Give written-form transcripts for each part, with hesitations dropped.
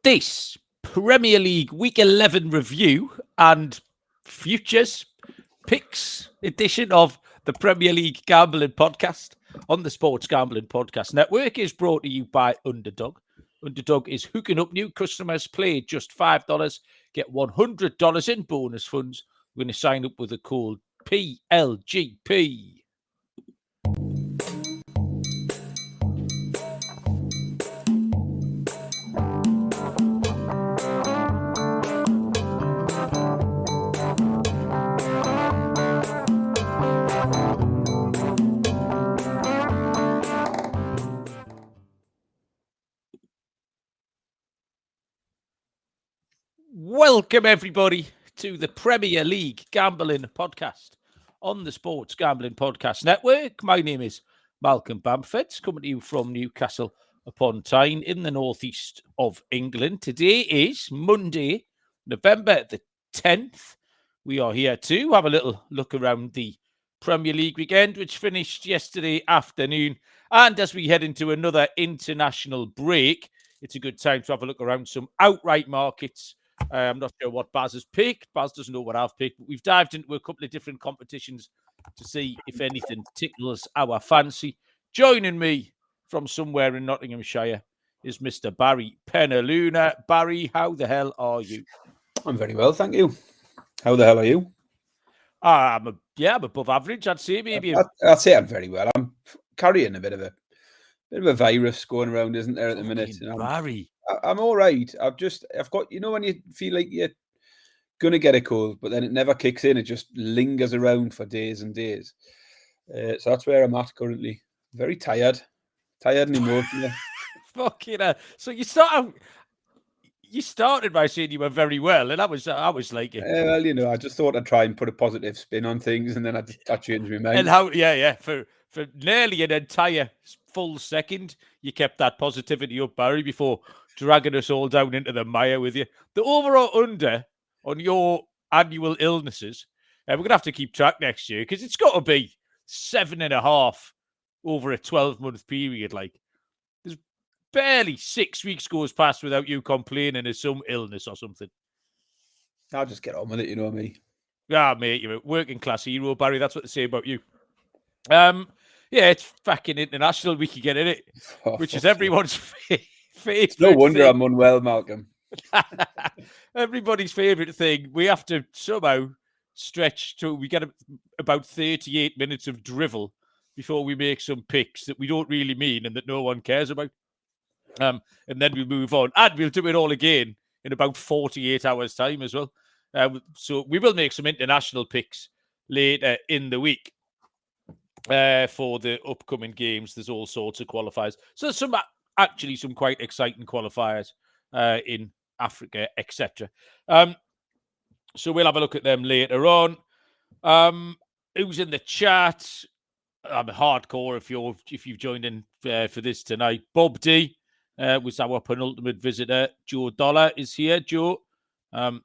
this Premier League Week 11 review and futures picks edition of the Premier League Gambling Podcast on the Sports Gambling Podcast Network is brought to you by Underdog. Underdog is hooking up new customers. Play just $5, get $100 in bonus funds when you sign up with the code PLGP. Welcome, everybody, to the Premier League Gambling Podcast on the Sports Gambling Podcast Network. My name is Malcolm Bamford, coming to you from Newcastle upon Tyne in the northeast of England. Today is Monday, November the 10th. We are here to have a little look around the Premier League weekend, which finished yesterday afternoon. And as we head into another international break, it's a good time to have a look around some outright markets. I'm not sure what Baz has picked. Baz doesn't know what I've picked. But we've dived into a couple of different competitions to see if anything tickles our fancy. Joining me from somewhere in Nottinghamshire is Mr. Barry Penaluna. Barry, how the hell are you? I'm very well, thank you. How the hell are you? I'm above average. I'd say maybe. I'd say I'm very well. I'm carrying a bit of a virus going around, isn't there, at the minute? Barry. I'm all right. I've got, when you feel like you're going to get a cold, but then it never kicks in. It just lingers around for days and days. So that's where I'm at currently. Very tired and emotional. Fucking hell. So you started by saying you were very well, and I was like, well, I just thought I'd try and put a positive spin on things, and then I changed my mind. And for nearly an entire full second, you kept that positivity up, Barry, before dragging us all down into the mire with you. The overall under on your annual illnesses, we're going to have to keep track next year because it's got to be 7.5 over a 12-month period. Like, there's barely 6 weeks goes past without you complaining of some illness or something. I'll just get on with it, you know me. Yeah, mate, you're a working class hero, Barry. That's what they say about you. Yeah, it's fucking International Week again, isn't it? Which is everyone's favourite. It's no wonder I'm unwell, Malcolm. Everybody's favourite thing. We have to somehow stretch to. We get about 38 minutes of drivel before we make some picks that we don't really mean and that no one cares about. And then we move on, and we'll do it all again in about 48 hours' time as well. So we will make some international picks later in the week. For the upcoming games, there's all sorts of qualifiers. So some quite exciting qualifiers in Africa, etc. So we'll have a look at them later on. Who's in the chat? I'm hardcore if you've joined in for this tonight. Bob D was our penultimate visitor. Joe Dollar is here. Joe, I'm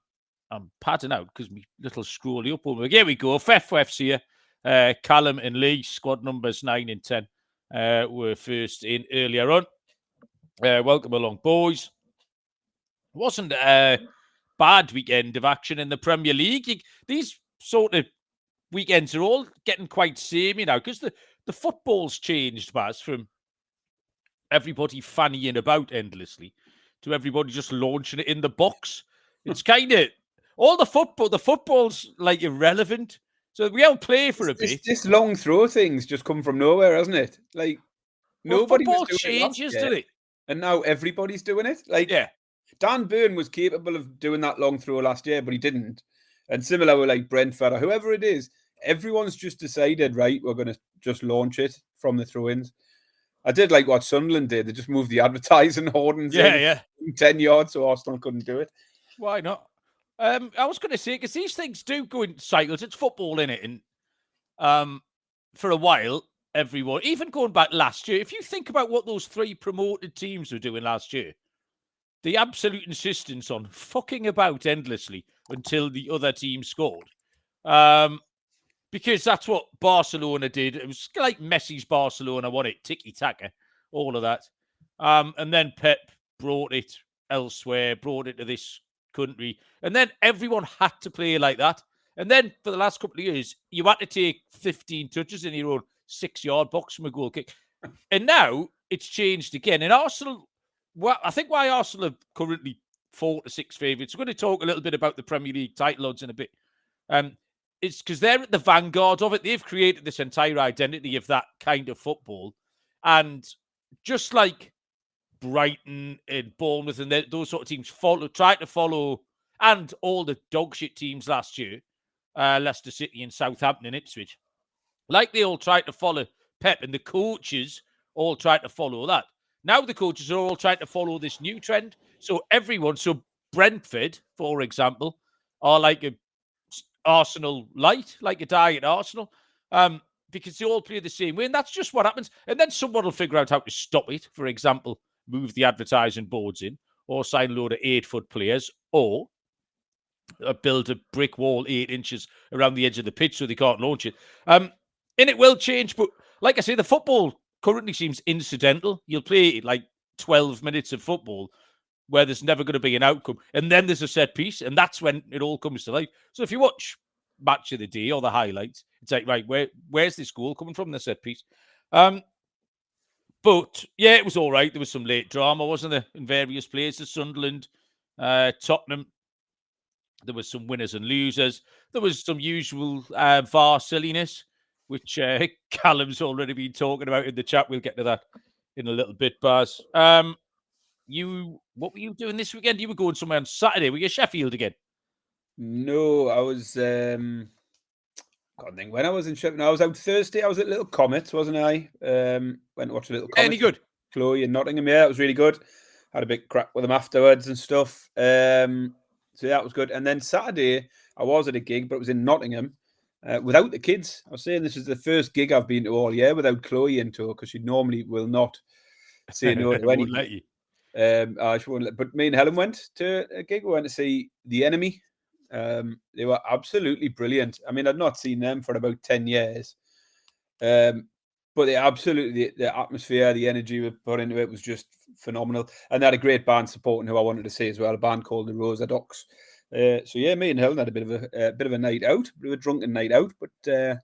padding out because my little scrolly up over. Here we go. Fef's here. Callum and Lee, squad numbers 9 and 10, were first in earlier on. Welcome along, boys. Wasn't a bad weekend of action in the Premier League. These sort of weekends are all getting quite samey now because the football's changed, Baz, from everybody fannying about endlessly to everybody just launching it in the box. It's kind of all the football's like irrelevant. So we don't play for a bit. This long throw thing's just come from nowhere, hasn't it? Like, nobody football was doing changes, it last year, did it? And now everybody's doing it. Like, yeah. Dan Burn was capable of doing that long throw last year, but he didn't. And similar with like Brentford or whoever it is, everyone's just decided, right, we're going to just launch it from the throw-ins. I did like what Sunderland did. They just moved the advertising hoardings in 10 yards so Arsenal couldn't do it. Why not? I was going to say, because these things do go in cycles. It's football, in it, and for a while, everyone, even going back last year, if you think about what those 3 promoted teams were doing last year, the absolute insistence on fucking about endlessly until the other team scored, because that's what Barcelona did. It was like Messi's Barcelona won it, tiki-taka, all of that, and then Pep brought it elsewhere, brought into this country. And then everyone had to play like that. And then for the last couple of years, you had to take 15 touches in your own 6-yard box from a goal kick. And now it's changed again. And Arsenal, well, I think why Arsenal are currently 4 to 6 favourites. We're going to talk a little bit about the Premier League title odds in a bit. It's because they're at the vanguard of it. They've created this entire identity of that kind of football. And just like Brighton and Bournemouth and those sort of teams try to follow, and all the dog shit teams last year, Leicester City and Southampton and Ipswich, like they all tried to follow Pep, and the coaches all tried to follow that. Now the coaches are all trying to follow this new trend. So Brentford, for example, are like a Arsenal light, like a diet Arsenal, because they all play the same way, and that's just what happens. And then someone will figure out how to stop it. For example, move the advertising boards in, or sign a load of 8-foot players, or build a brick wall 8 inches around the edge of the pitch so they can't launch it. And it will change, but like I say, the football currently seems incidental. You'll play like 12 minutes of football where there's never going to be an outcome, and then there's a set piece, and that's when it all comes to life. So if you watch Match of the Day or the highlights, it's like, right, where's this goal coming from, the set piece? But yeah, it was all right. There was some late drama, wasn't there, in various places? Sunderland, Tottenham. There was some winners and losers. There was some usual VAR silliness, which Callum's already been talking about in the chat. We'll get to that in a little bit, Baz. What were you doing this weekend? You were going somewhere on Saturday. Were you Sheffield again? No, I was. Can't think when I was in Sheffield. No, I was out Thursday. I was at Little Comet, wasn't I? Went to watch a Little Comet. Any good? Chloe in Nottingham. Yeah, it was really good. Had a big crack with them afterwards and stuff. So that was good. And then Saturday, I was at a gig, but it was in Nottingham without the kids. I was saying this is the first gig I've been to all year without Chloe in tow, because she normally will not say no to anything. Let you. But me and Helen went to a gig. We went to see The Enemy. They were absolutely brilliant. I mean, I'd not seen them for about 10 years. But the atmosphere, the energy we put into it was just phenomenal. And they had a great band supporting who I wanted to see as well, a band called the Rosa Docs. So yeah, me and Helen had a bit of a night out, a bit of a drunken night out. But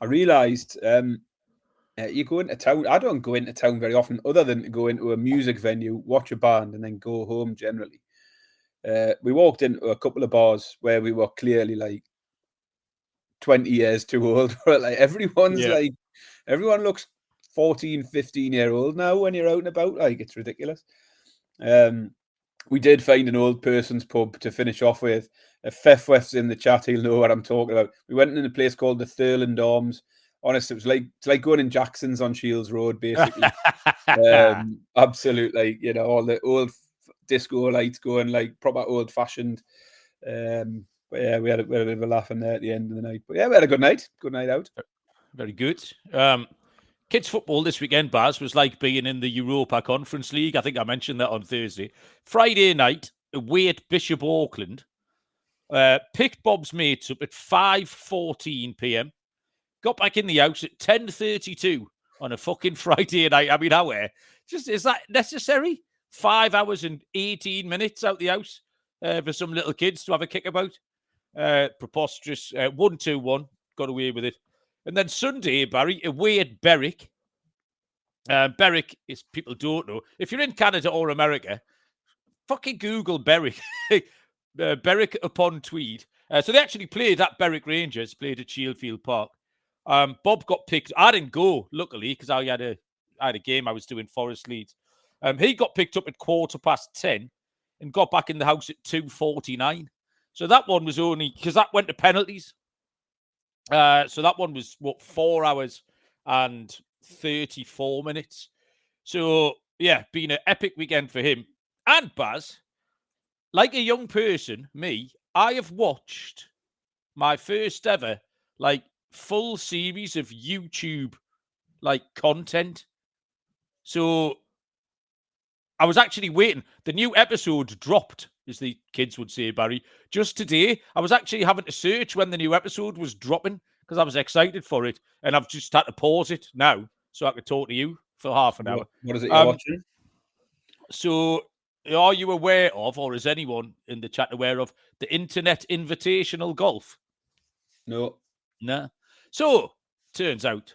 I realised you go into town. I don't go into town very often, other than to go into a music venue, watch a band, and then go home generally. We walked into a couple of bars where we were clearly like 20 years too old. Like everyone looks 14, 15-year-old now when you're out and about. Like, it's ridiculous. We did find an old person's pub to finish off with. If Fefwef's in the chat, he'll know what I'm talking about. We went in a place called the Thurland Arms. Honestly, it's like going in Jackson's on Shields Road, basically. Absolutely, all the old disco lights going, like proper old-fashioned. But yeah, we had a bit of a laugh in there at the end of the night. But yeah, we had a good night out. Very good. Kids football this weekend, Baz, was like being in the Europa Conference League. I think I mentioned that on Thursday. Friday night, away at Bishop Auckland. Picked Bob's mates up at 5:14 p.m. Got back in the house at 10:32 on a fucking Friday night. I mean, is that necessary? 5 hours and 18 minutes out the house for some little kids to have a kickabout. Preposterous. 1-2-1. Got away with it. And then Sunday, Barry, away at Berwick. Berwick, is people don't know. If you're in Canada or America, fucking Google Berwick. Berwick upon Tweed. So they actually played at Berwick Rangers, played at Shieldfield Park. Bob got picked. I didn't go, luckily, because I had a game I was doing, Forest Leeds. He got picked up at 10:15 and got back in the house at 2:49. So that one was only, because that went to penalties. So that one was, 4 hours and 34 minutes. So, yeah, been an epic weekend for him. And Baz, like a young person, me, I have watched my first ever, full series of YouTube, content. So I was actually waiting. The new episode dropped, as the kids would say, Barry, just today. I was actually having to search when the new episode was dropping because I was excited for it. And I've just had to pause it now so I could talk to you for half an hour. What is it you're watching? So are you aware of, or is anyone in the chat aware of, the Internet Invitational Golf? No. No. So, turns out,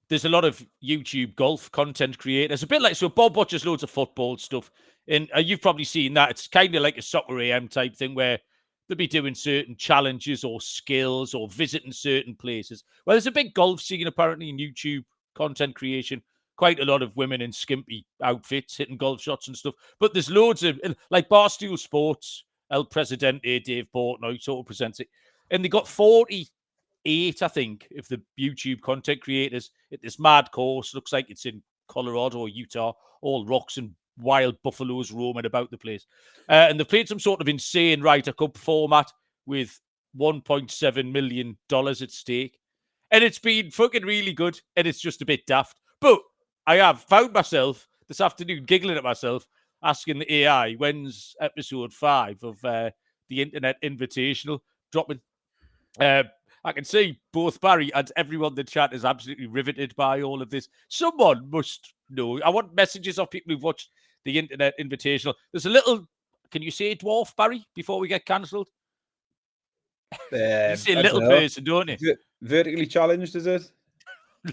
there's a lot of YouTube golf content creators, a bit like, so Bob watches loads of football stuff, and you've probably seen that. It's kind of like a Soccer AM type thing where they'll be doing certain challenges or skills or visiting certain places. Well, there's a big golf scene apparently in YouTube content creation. Quite a lot of women in skimpy outfits hitting golf shots and stuff. But there's loads of, like Barstool Sports, El Presidente, Dave Portnoy sort of presents it. And they got 48, I think, of the YouTube content creators at this mad course. Looks like it's in Colorado or Utah, all rocks and wild buffaloes roaming about the place. And they've played some sort of insane Ryder Cup format with $1.7 million at stake. And it's been fucking really good. And it's just a bit daft. But I have found myself this afternoon giggling at myself, asking the AI, when's episode 5 of the Internet Invitational dropping? I can see both Barry and everyone in the chat is absolutely riveted by all of this. Someone must know. I want messages of people who've watched the Internet Invitational. There's a little, can you say dwarf, Barry, before we get cancelled? You say little person, don't you? Vertically challenged, is it?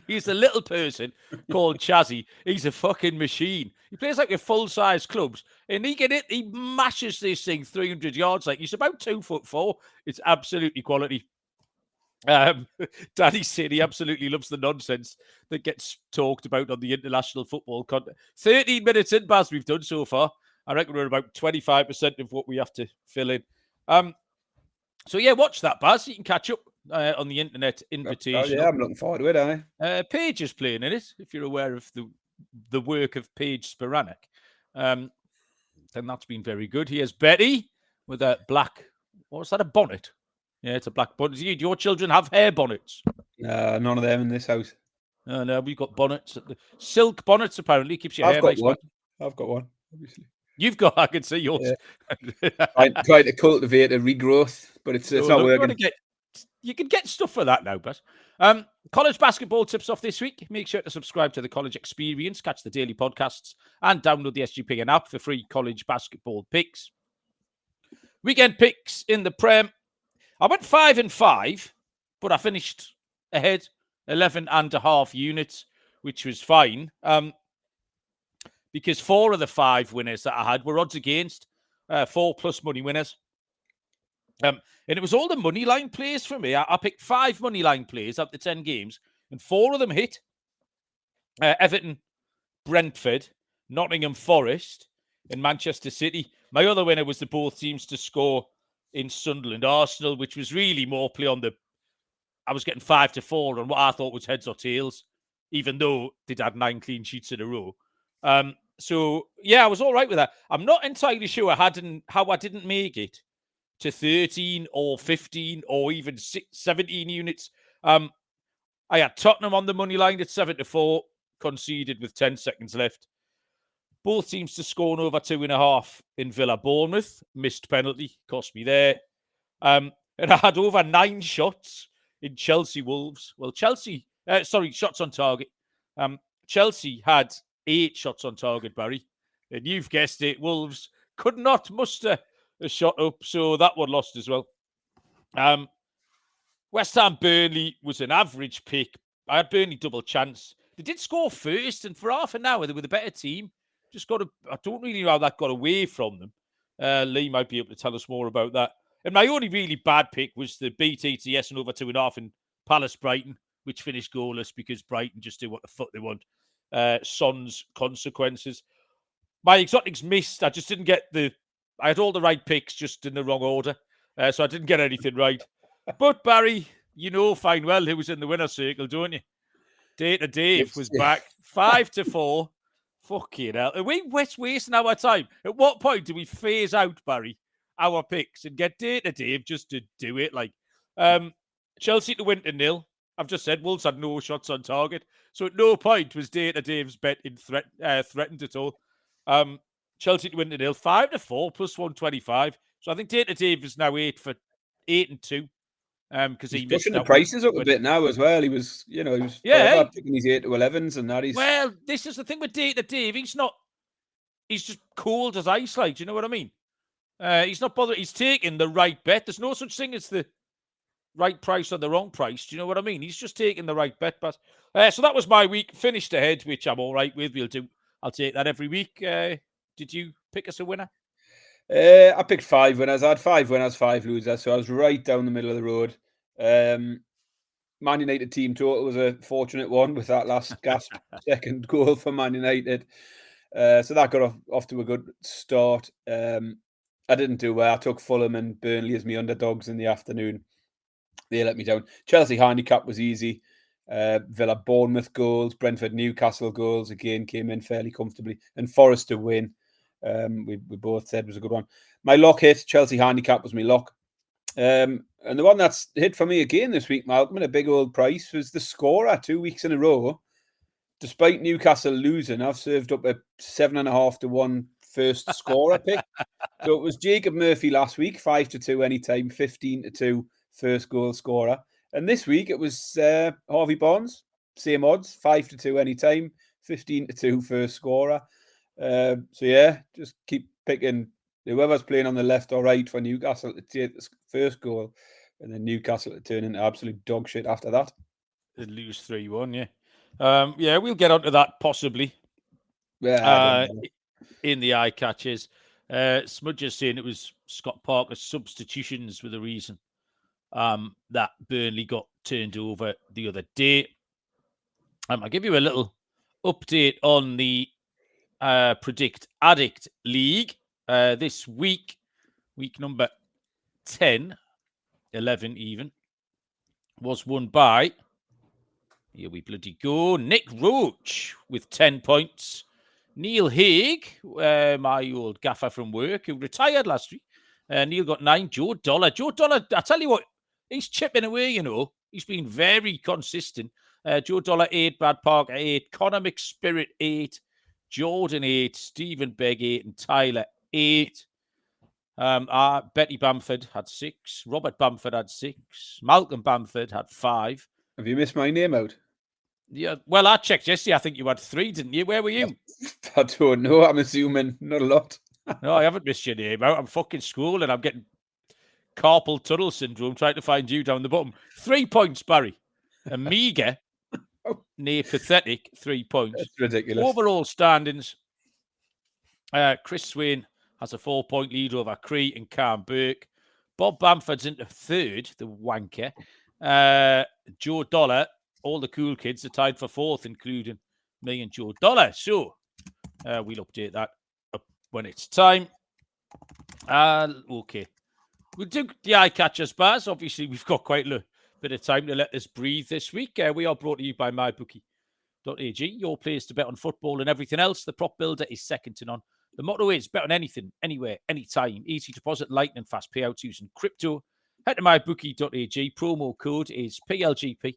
He's a little person called Chazzy. He's a fucking machine. He plays like with full-size clubs, and he mashes this thing 300 yards. Like, he's about 2'4". It's absolutely quality. Danny said he absolutely loves the nonsense that gets talked about on the international football content. 13 minutes in, Baz, we've done so far. I reckon we're about 25% of what we have to fill in. So yeah, watch that, Baz. You can catch up on the Internet Invitational. Oh, yeah, I'm looking forward to it, Paige is playing in it, if you're aware of the work of Paige Sporanic. Then that's been very good. Here's Betty with a black, what's that, a bonnet? Yeah, it's a black bonnet. Do your children have hair bonnets? None of them in this house. No, we've got bonnets. Silk bonnets, apparently, keeps your hair nice. I've got one, obviously. You've got, I can see yours. Yeah. Trying to cultivate a regrowth, but it's not working. You can get stuff for that now, but college basketball tips off this week. Make sure to subscribe to the College Experience, catch the daily podcasts, and download the SGPN app for free college basketball picks. Weekend picks in the Prem. I went 5-5, but I finished ahead 11.5 units, which was fine. Because 4 of the 5 winners that I had were odds against, 4+ money winners. And it was all the money line plays for me. I picked 5 money line plays out the 10 games, and 4 of them hit. Everton, Brentford, Nottingham Forest, and Manchester City. My other winner was the both teams to score in Sunderland Arsenal, which was really more play on I was getting 5-4 on what I thought was heads or tails, even though they'd had 9 clean sheets in a row. So yeah, I was all right with that. I'm not entirely sure how I didn't make it to 13 or 15 or even 17 units. I had Tottenham on the money line at 7-4, conceded with 10 seconds left. Both teams to score over 2.5 in Villa Bournemouth. Missed penalty, cost me there. And I had over 9 shots in Chelsea Wolves. Well, shots on target. Chelsea had 8 shots on target, Barry. And you've guessed it, Wolves could not muster a shot up, so that one lost as well. West Ham Burnley was an average pick. I had Burnley double chance. They did score first, and for half an hour, they were the better team. I don't really know how that got away from them. Lee might be able to tell us more about that. And my only really bad pick was the BTTS and over 2.5 in Palace Brighton, which finished goalless because Brighton just do what the fuck they want. Son's consequences. My exotics missed. I just didn't get I had all the right picks, just in the wrong order. So I didn't get anything right. But Barry, you know fine well who was in the winner's circle, don't you? Data Dave was back 5-4. Fucking hell. Are we wasting our time? At what point do we phase out, Barry, our picks and get Data Dave just to do it? Like, Chelsea to win to 0. I've just said Wolves had no shots on target. So at no point was Data Dave's bet threatened at all. Chelsea to win to 0. 5-4 plus 125. So I think Data Dave is now 8-2. Because he's pushing the prices up a bit now as well. He was picking his 8 to 11s and that. Well, this is the thing with Data Dave. He's not. he's just cold as ice, like, do you know what I mean? He's not bothered. He's taking the right bet. There's no such thing as the right price or the wrong price. Do you know what I mean? He's just taking the right bet, but so that was my week. Finished ahead, which I'm all right with. I'll take that every week. Did you pick us a winner? I picked 5 winners. I had 5 winners, 5 losers, so I was right down the middle of the road. Man United team total was a fortunate one with that last gasp second goal for Man United. So that got off to a good start. I didn't do well. I took Fulham and Burnley as my underdogs in the afternoon. They let me down. Chelsea handicap was easy. Villa Bournemouth goals, Brentford Newcastle goals again came in fairly comfortably, and Forest to win. We both said was a good one. My lock hit. Chelsea handicap was my lock. And the one that's hit for me again this week, Malcolm, at a big old price, was the scorer 2 weeks in a row. Despite Newcastle losing, I've served up a 7.5 to 1 first scorer pick. So it was Jacob Murphy last week, 5 to 2 anytime, 15 to 2 first goal scorer. And this week it was Harvey Barnes, same odds, 5 to 2 anytime, 15 to 2 first scorer. So yeah, just keep picking whoever's playing on the left or right for Newcastle to take the first goal, and then Newcastle to turn into absolute dog shit after that. They lose 3-1, yeah. Yeah, we'll get onto that possibly. Yeah, in the eye catches. Smudger's saying it was Scott Parker's substitutions were the reason that Burnley got turned over the other day. I'll give you a little update on the Predict Addict League. This week number 10, 11 even, was won by, here we bloody go, Nick Roach with 10 points. Neil Haig, my old gaffer from work, who retired last week. Neil got 9. Joe Dollar, I tell you what, he's chipping away, you know. He's been very consistent. Joe Dollar, 8. Brad Parker, 8. Connor McSpirit, 8. Jordan, 8. Stephen Begg, 8. And Tyler, 8. Betty Bamford had 6. Robert Bamford had 6. Malcolm Bamford had 5. Have you missed my name out? Yeah, well, I checked yesterday. I think you had 3, didn't you? Where were you? I don't know. I'm assuming not a lot. No, I haven't missed your name out. I'm fucking schooling. I'm getting carpal tunnel syndrome trying to find you down the bottom. 3 points, Barry. A meagre, near pathetic 3 points. That's ridiculous. Overall standings, Chris Swain has a 4-point lead over Cree and Cam Burke. Bob Bamford's into 3rd, the wanker. Joe Dollar, all the cool kids are tied for 4th, including me and Joe Dollar. So we'll update that up when it's time. Okay. We'll do the eye catchers, Baz. Obviously, we've got quite a bit of time to let this breathe this week. We are brought to you by MyBookie.ag, your place to bet on football and everything else. The prop builder is second to none. The motto is bet on anything, anywhere, anytime. Easy deposit, lightning fast payouts using crypto. Head to MyBookie.ag. Promo code is PLGP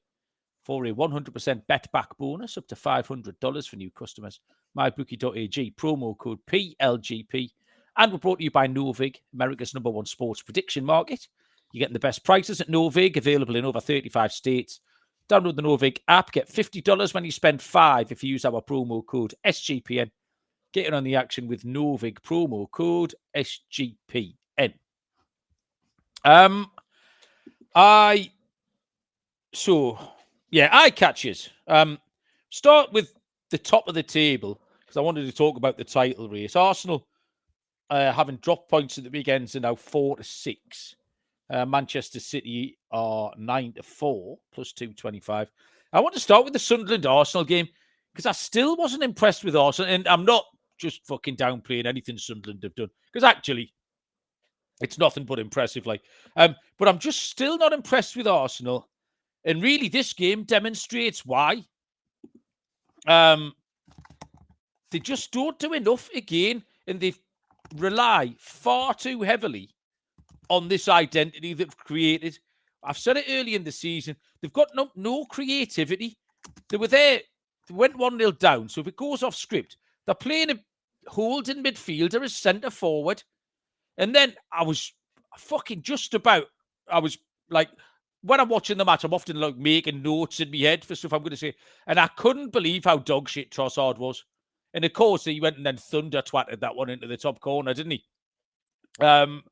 for a 100% bet back bonus up to $500 for new customers. MyBookie.ag. Promo code PLGP. And we're brought to you by Novig, America's #1 sports prediction market. You're getting the best prices at Novig, available in over 35 states. Download the Novig app. Get $50 when you spend $5 if you use our promo code SGPN. Get in on the action with Novig, promo code SGPN. Eye catches. Start with the top of the table because I wanted to talk about the title race. Arsenal, having dropped points at the weekends, are now 4 to 6. Manchester City are 9 to 4, plus 225. I want to start with the Sunderland Arsenal game because I still wasn't impressed with Arsenal, and I'm not just fucking downplaying anything Sunderland have done because actually it's nothing but impressive. But I'm just still not impressed with Arsenal, and really this game demonstrates why. They just don't do enough again, and they rely far too heavily on this identity they've created. I've said it early in the season. They've got no creativity. They were there. They went 1-0 down. So if it goes off script, they're playing a holding midfielder as centre forward. And then I was like, when I'm watching the match, I'm often like making notes in my head for stuff I'm going to say. And I couldn't believe how dog shit Trossard was. And of course, he went and then thunder twatted that one into the top corner, didn't he? And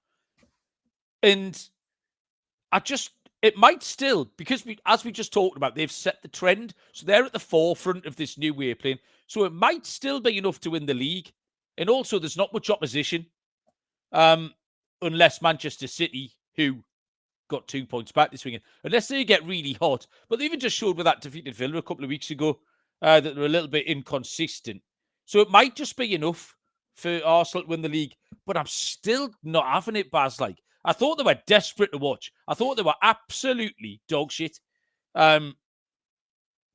it might still, because as we just talked about, they've set the trend. So they're at the forefront of this new way of playing. So it might still be enough to win the league. And also, there's not much opposition, unless Manchester City, who got 2 points back this weekend, unless they get really hot. But they even just showed with that defeated Villa a couple of weeks ago that they're a little bit inconsistent. So it might just be enough for Arsenal to win the league. But I'm still not having it, Baz. Like, I thought they were desperate to watch. I thought they were absolutely dog shit. They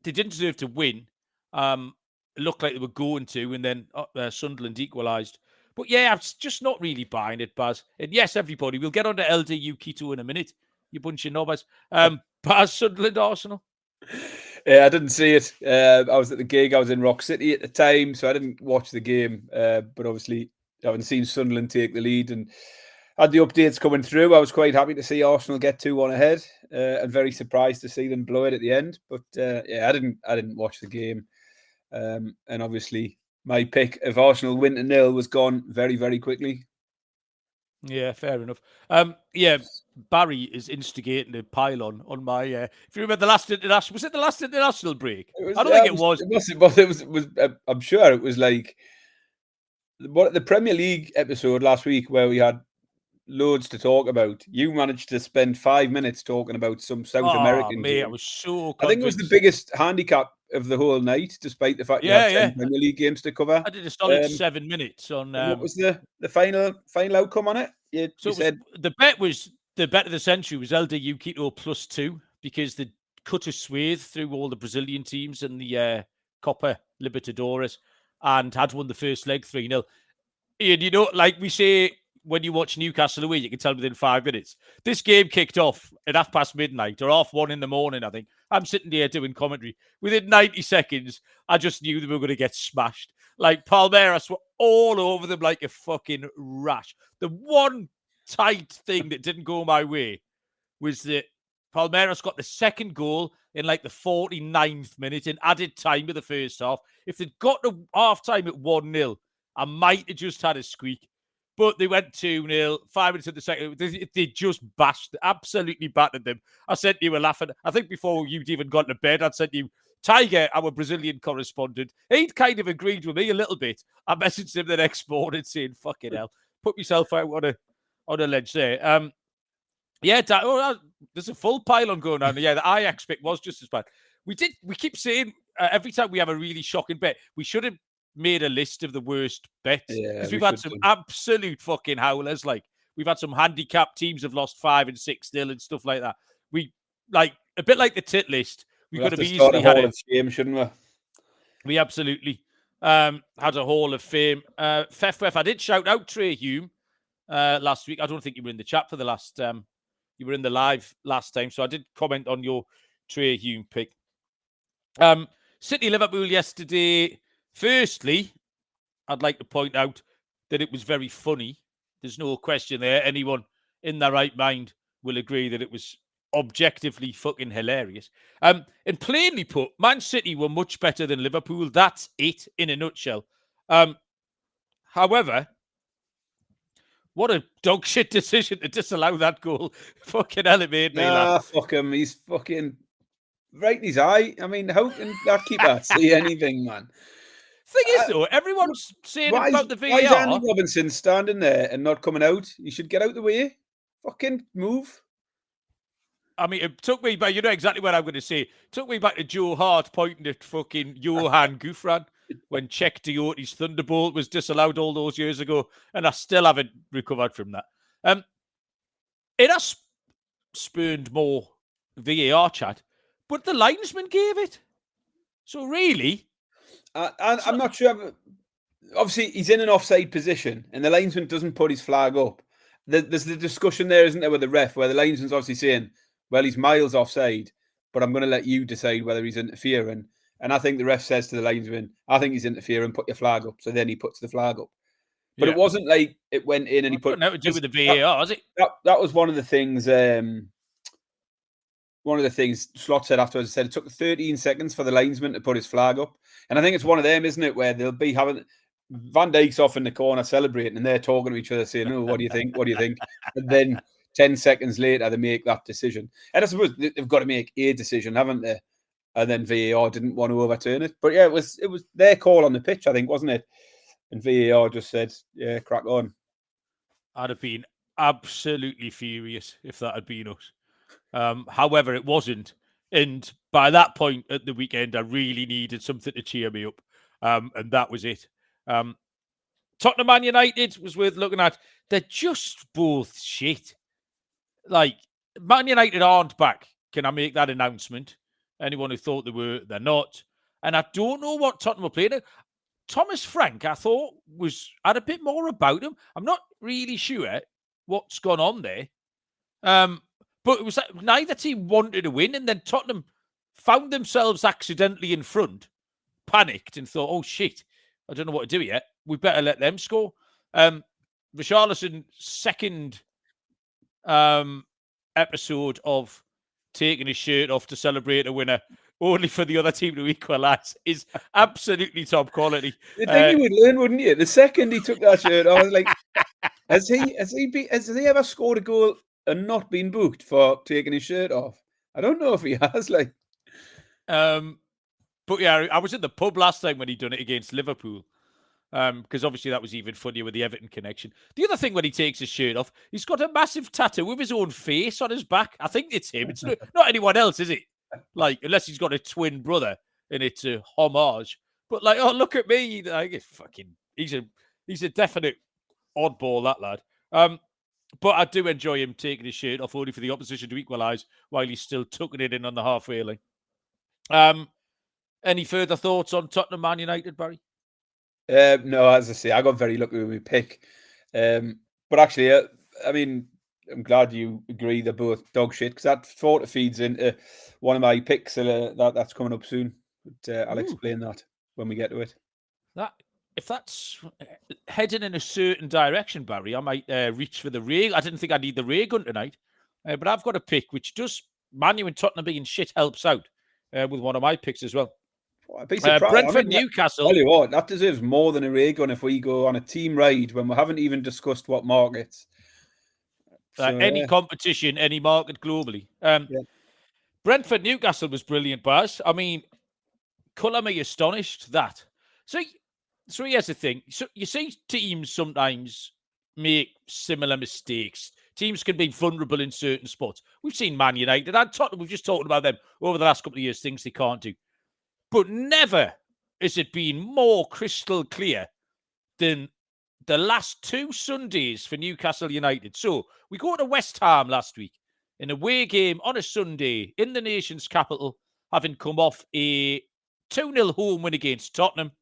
didn't deserve to win. It looked like they were going to, and then Sunderland equalised. But yeah, I'm just not really buying it, Baz. And yes, everybody, we'll get on to LDU Keto in a minute, you bunch of knobbers. Baz, Sunderland, Arsenal? Yeah, I didn't see it. I was at the gig. I was in Rock City at the time, so I didn't watch the game. But obviously, I haven't seen Sunderland take the lead and had the updates coming through. I was quite happy to see Arsenal get 2-1 ahead, and very surprised to see them blow it at the end. But yeah, I didn't watch the game, and obviously my pick of Arsenal win to 0 was gone very, very quickly. Yeah, fair enough. Yeah, Barry is instigating a pylon on my. If you remember the last international, was it the last international break? I don't think it was. It was. I'm sure it was like the Premier League episode last week where we had loads to talk about. You managed to spend 5 minutes talking about some South American game. I was so convinced. I think it was the biggest handicap of the whole night, despite the fact you had 10 Premier League games to cover. I did a solid 7 minutes on. What was the final outcome on it? The bet was the bet of the century was LDU Quito +2 because they cut a swathe through all the Brazilian teams in the Copa Libertadores and had won the first leg 3-0. And you know, like we say, when you watch Newcastle away, you can tell within 5 minutes. This game kicked off at midnight or 1:30 in the morning, I think. I'm sitting here doing commentary. Within 90 seconds, I just knew they were going to get smashed. Like, Palmeiras were all over them like a fucking rash. The one tight thing that didn't go my way was that Palmeiras got the second goal in like the 49th minute in added time of the first half. If they'd got to half-time at 1-0, I might have just had a squeak. But they went 2-0, 5 minutes in the second. They just absolutely battered them. I sent you a laughing. I think before you'd even gone to bed, I'd sent you Tiger, our Brazilian correspondent. He'd kind of agreed with me a little bit. I messaged him the next morning saying, fucking hell, put myself out on a ledge there. There's a full pylon going on. Yeah, the Ajax pick was just as bad. We keep saying every time we have a really shocking bet, we should have made a list of the worst bets because we've had some absolute fucking howlers. Like, we've had some handicap teams have lost 5 and 6-0 and stuff like that. We like a bit like the tit list. We've got to be easily had of shame, shouldn't we? We absolutely had a Hall of Fame. Fef, I did shout out Trey Hume last week. I don't think you were in the chat for the last. You were in the live last time, so I did comment on your Trey Hume pick. City Liverpool yesterday. Firstly, I'd like to point out that it was very funny. There's no question there. Anyone in their right mind will agree that it was objectively fucking hilarious. And plainly put, Man City were much better than Liverpool. That's it in a nutshell. However, what a dog shit decision to disallow that goal. Fucking hell, it made me laugh. Fuck him. He's fucking right in his eye. I mean, how can that keeper see anything, man? Thing is, though, everyone's saying about the VAR. Why is Andy Robinson standing there and not coming out? You should get out the way. Fucking move. I mean, it took me back. You know exactly what I'm going to say. It took me back to Joe Hart pointing at fucking Johan Gouffran when Czech Dioti's Thunderbolt was disallowed all those years ago, and I still haven't recovered from that. It has spurned more VAR chat, but the linesman gave it. So really... I'm not sure. Obviously, he's in an offside position, and the linesman doesn't put his flag up. There's the discussion there, isn't there, with the ref, where the linesman's obviously saying, well, he's miles offside, but I'm going to let you decide whether he's interfering. And I think the ref says to the linesman, I think he's interfering, put your flag up. So then he puts the flag up. But it wasn't like it went in and he put... Nothing to do with the VAR, is it? That was one of the things... one of the things Slot said afterwards, he said it took 13 seconds for the linesman to put his flag up. And I think it's one of them, isn't it, where they'll be having Van Dijk's off in the corner celebrating and they're talking to each other saying, oh, what do you think? What do you think? And then 10 seconds later, they make that decision. And I suppose they've got to make a decision, haven't they? And then VAR didn't want to overturn it. But yeah, it was their call on the pitch, I think, wasn't it? And VAR just said, yeah, crack on. I'd have been absolutely furious if that had been us. However, it wasn't. And by that point at the weekend, I really needed something to cheer me up. And that was it. Tottenham Man United was worth looking at. They're just both shit. Like, Man United aren't back. Can I make that announcement? Anyone who thought they were, they're not. And I don't know what Tottenham are playing. Thomas Frank, I thought, had a bit more about him. I'm not really sure what's gone on there. But it was like neither team wanted to win, and then Tottenham found themselves accidentally in front, panicked, and thought, oh, shit, I don't know what to do yet. We better let them score. Richarlison's second episode of taking his shirt off to celebrate a winner, only for the other team to equalise, is absolutely top quality. You'd think he would learn, wouldn't you? The second he took that shirt off, I was like, has he ever scored a goal and not been booked for taking his shirt off? I don't know if he has. But yeah, I was in the pub last time when he done it against Liverpool. Because obviously that was even funnier with the Everton connection. The other thing when he takes his shirt off, he's got a massive tattoo with his own face on his back. I think it's him. It's not anyone else, is it? Like, unless he's got a twin brother and it's a homage. But like, oh, look at me. Like, he's a definite oddball, that lad. But I do enjoy him taking his shirt off only for the opposition to equalise while he's still tucking it in on the halfway line. Any further thoughts on Tottenham Man United, Barry? No, as I say, I got very lucky with my pick. But actually, I mean, I'm glad you agree they're both dog shit, because that sort of feeds into one of my picks that's coming up soon. But I'll explain that when we get to it. If that's heading in a certain direction, Barry, I might reach for the ray. I didn't think I need the ray gun tonight, but I've got a pick which does Man U and Tottenham being shit helps out with one of my picks as well. Brentford, Newcastle. Tell you what, that deserves more than a ray gun if we go on a team ride when we haven't even discussed what markets. So, any competition, any market globally. Brentford, Newcastle was brilliant, Baz. I mean, colour me astonished that. So here's the thing. So you see teams sometimes make similar mistakes. Teams can be vulnerable in certain spots. We've seen Man United and Tottenham. We've just talked about them over the last couple of years, things they can't do. But never has it been more crystal clear than the last two Sundays for Newcastle United. So we go to West Ham last week, an away game on a Sunday in the nation's capital, having come off a 2-0 home win against Tottenham.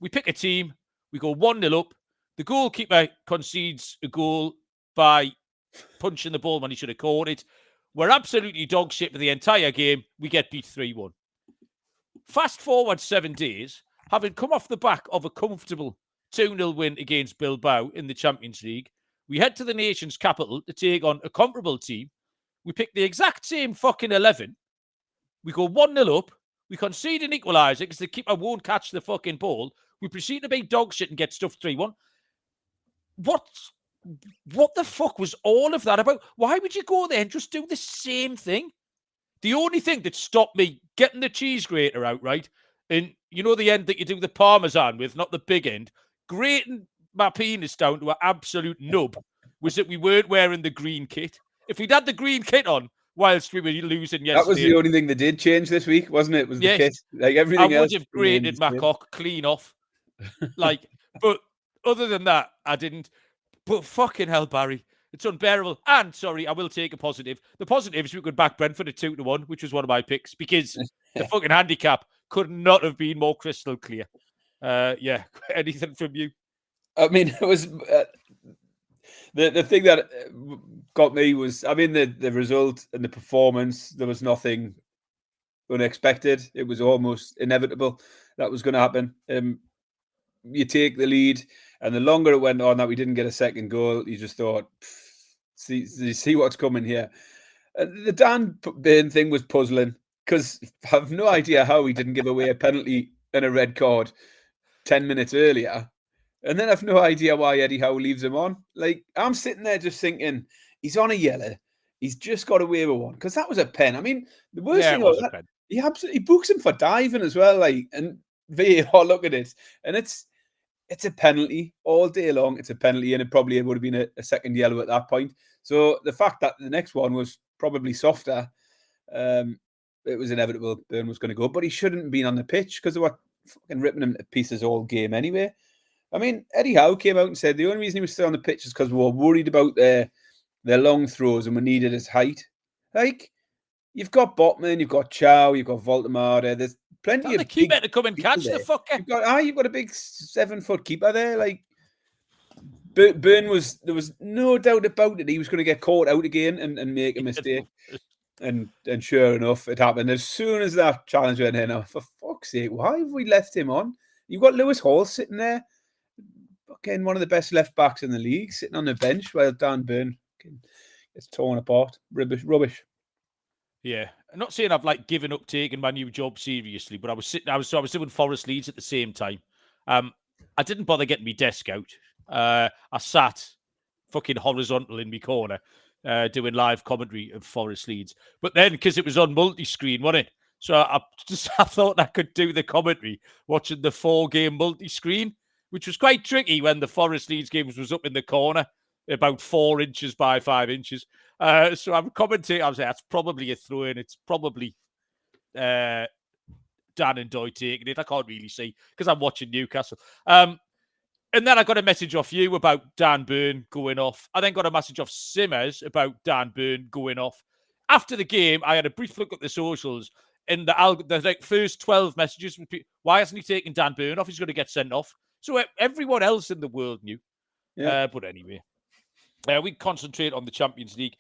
We pick a team, we go 1-0 up. The goalkeeper concedes a goal by punching the ball when he should have caught it. We're absolutely dog shit for the entire game. We get beat 3-1. Fast forward 7 days, having come off the back of a comfortable 2-0 win against Bilbao in the Champions League, we head to the nation's capital to take on a comparable team. We pick the exact same fucking 11. We go 1-0 up. We concede an equaliser because the keeper won't catch the fucking ball. We proceed to be dog shit and get stuffed 3-1. What the fuck was all of that about? Why would you go there and just do the same thing? The only thing that stopped me getting the cheese grater out, right? And you know the end that you do the Parmesan with, not the big end, grating my penis down to an absolute nub, was that we weren't wearing the green kit. If we'd had the green kit on whilst we were losing yesterday... That was the only thing they did change this week, wasn't it? Was the kit. Like everything else... I would have grated my cock clean off. But other than that, I didn't. But fucking hell, Barry. It's unbearable. And, sorry, I will take a positive. The positive is we could back Brentford at 2-1, which was one of my picks, because the fucking handicap could not have been more crystal clear. Yeah, anything from you? I mean, it was... the thing that got me was, I mean, the result and the performance, there was nothing unexpected. It was almost inevitable that was going to happen. You take the lead, and the longer it went on that we didn't get a second goal, you just thought, see what's coming here. The Dan Burn thing was puzzling because I have no idea how he didn't give away a penalty and a red card 10 minutes earlier. And then I've no idea why Eddie Howe leaves him on. Like, I'm sitting there just thinking, he's on a yellow. He's just got away with one because that was a pen. I mean, the worst thing about that, he absolutely books him for diving as well. Like, and VAR look at it, and it's a penalty all day long. It's a penalty, and it probably would have been a second yellow at that point. So the fact that the next one was probably softer, it was inevitable Burn was going to go. But he shouldn't have been on the pitch because they were fucking ripping him to pieces all game anyway. I mean, Eddie Howe came out and said the only reason he was still on the pitch is because we were worried about their long throws and we needed his height. Like, you've got Botman, you've got Chow, you've got Voltemada. There's plenty of the keeper to come and catch the fucker. You've got a big 7-foot keeper there. Like, Burn was, there was no doubt about it. He was going to get caught out again and make a mistake. And sure enough, it happened. As soon as that challenge went in, oh, for fuck's sake, why have we left him on? You've got Lewis Hall sitting there, fucking one of the best left backs in the league, sitting on the bench while Dan Burn gets torn apart. Rubbish. Yeah, I'm not saying I've like given up taking my new job seriously, but I was doing Forest Leeds at the same time. I didn't bother getting my desk out. I sat fucking horizontal in my corner, doing live commentary of Forest Leeds. But then, because it was on multi-screen, wasn't it? So I thought I could do the commentary watching the 4-game multi-screen, which was quite tricky when the Forest Leeds game was up in the corner, about 4 inches by 5 inches. So I'm commentating. I was like, that's probably a throw-in. It's probably Dan and Doy taking it. I can't really see because I'm watching Newcastle. And then I got a message off you about Dan Burn going off. I then got a message off Simmers about Dan Burn going off. After the game, I had a brief look at the socials, and the like first 12 messages. Why hasn't he taken Dan Burn off? He's going to get sent off. So everyone else in the world knew. Yeah. But anyway, we concentrate on the Champions League.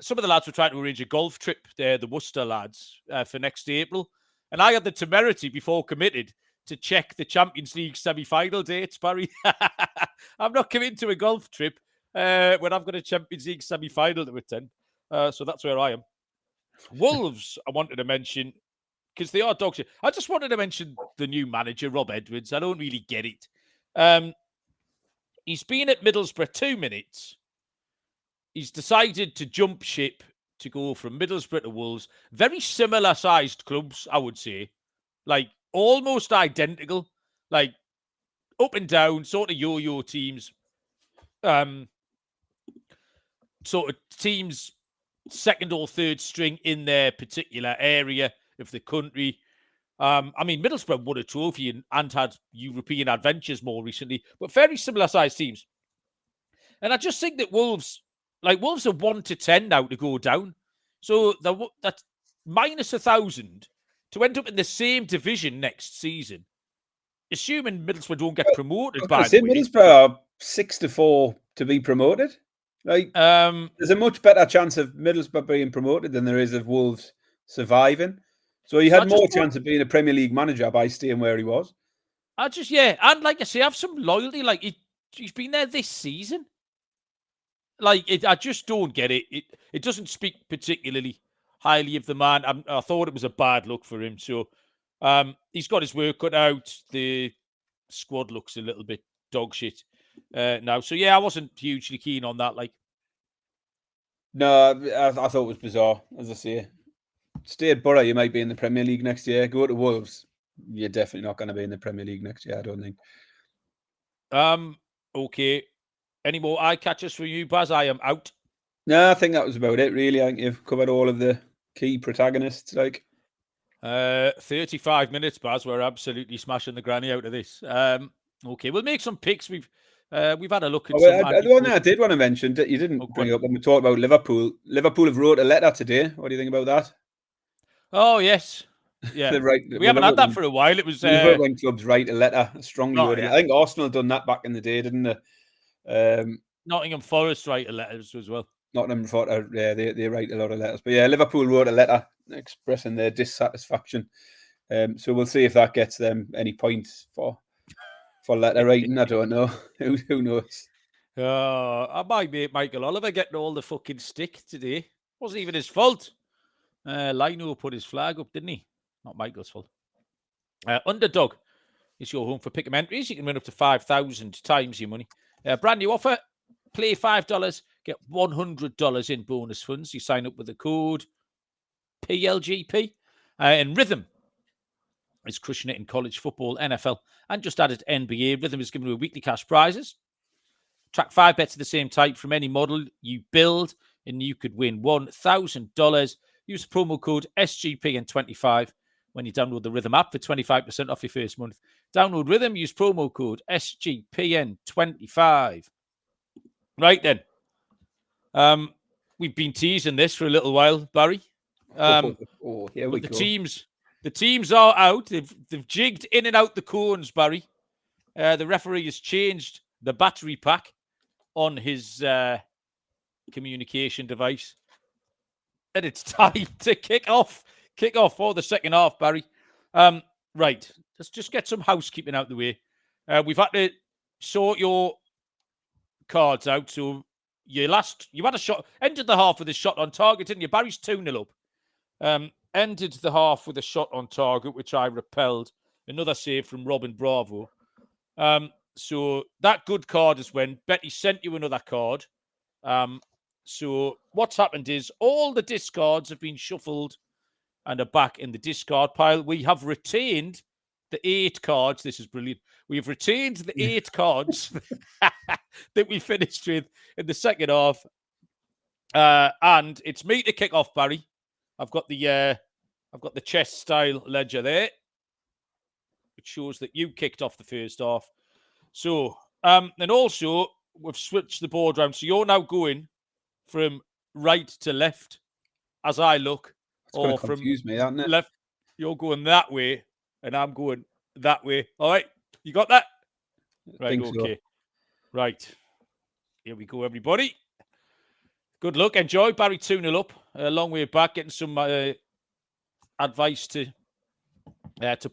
Some of the lads were trying to arrange a golf trip, the Worcester lads, for next April. And I had the temerity before committed to check the Champions League semi-final dates, Barry. I'm not committing to a golf trip when I've got a Champions League semi-final to attend. So that's where I am. Wolves, I wanted to mention, because they are dog shit. I just wanted to mention the new manager, Rob Edwards. I don't really get it. He's been at Middlesbrough 2 minutes. He's decided to jump ship to go from Middlesbrough to Wolves. Very similar sized clubs, I would say. Like, almost identical. Like, up and down, sort of yo-yo teams. Sort of teams second or third string in their particular area of the country. I mean, Middlesbrough won a trophy and had European adventures more recently, but very similar sized teams. And I just think that Wolves are 1 to 10 now to go down. So that's minus 1,000 to end up in the same division next season. Assuming Middlesbrough don't get promoted, by the way. Middlesbrough are 6 to 4 to be promoted. Like, there's a much better chance of Middlesbrough being promoted than there is of Wolves surviving. So he had more chance of being a Premier League manager by staying where he was. And like I say, I have some loyalty. Like, he's been there this season. Like, I just don't get it. It doesn't speak particularly highly of the man. I thought it was a bad look for him. So he's got his work cut out. The squad looks a little bit dog shit now. So, yeah, I wasn't hugely keen on that. Like, no, I thought it was bizarre, as I say. Stay at Borough, you might be in the Premier League next year. Go to Wolves, you're definitely not going to be in the Premier League next year, I don't think. Okay. Any more eye catchers for you, Baz? I am out. No, I think that was about it, really. I think you've covered all of the key protagonists. 35 minutes, Baz. We're absolutely smashing the granny out of this. Okay, we'll make some picks. We've had a look at the one that I did want to mention that you didn't bring up when we talked about Liverpool. Liverpool have wrote a letter today. What do you think about that? Oh, yes. Yeah. We haven't had that for a while. It was when clubs write a letter, strongly worded. I think Arsenal done that back in the day, didn't they? Nottingham Forest write letters as well. Nottingham Forest, yeah, they write a lot of letters. But yeah, Liverpool wrote a letter expressing their dissatisfaction. So we'll see if that gets them any points for letter writing. I don't know. Who knows? My mate Michael Oliver getting all the fucking stick today. Wasn't even his fault. Lino put his flag up, didn't he? Not Michael's fault. Underdog is your home for pick 'em entries. You can win up to 5,000 times your money. Brand new offer. Play $5, get $100 in bonus funds. You sign up with the code PLGP. And Rhythm is crushing it in college football, NFL, and just added NBA. Rhythm is giving you weekly cash prizes. Track 5 bets of the same type from any model you build, and you could win $1,000. Use promo code SGPN25 when you download the Rhythm app for 25% off your first month. Download Rhythm, use promo code SGPN25. Right then. We've been teasing this for a little while, Barry. Here we the go. teams are out. They've jigged in and out the cones, Barry. The referee has changed the battery pack on his communication device. And it's time to kick off for the second half, Barry. Right. Let's just get some housekeeping out the way. We've had to sort your cards out. So you had a shot, ended the half with a shot on target, didn't you? Barry's 2-0 up. Ended the half with a shot on target, which I repelled. Another save from Robin Bravo. So that good card is when Betty sent you another card. So what's happened is all the discards have been shuffled and are back in the discard pile. We have retained the 8 cards. This is brilliant. We've retained the 8 cards that we finished with in the second half. And it's me to kick off, Barry. I've got the chess style ledger there, which shows that you kicked off the first half. So, and also we've switched the board around. So you're now going from right to left as I look, or from me, isn't it? left. You're going that way, and I'm going that way. All right, you got that? Right. Okay. So. Right. Here we go, everybody. Good luck. Enjoy. Barry 2-0 up. A long way back. Getting some advice to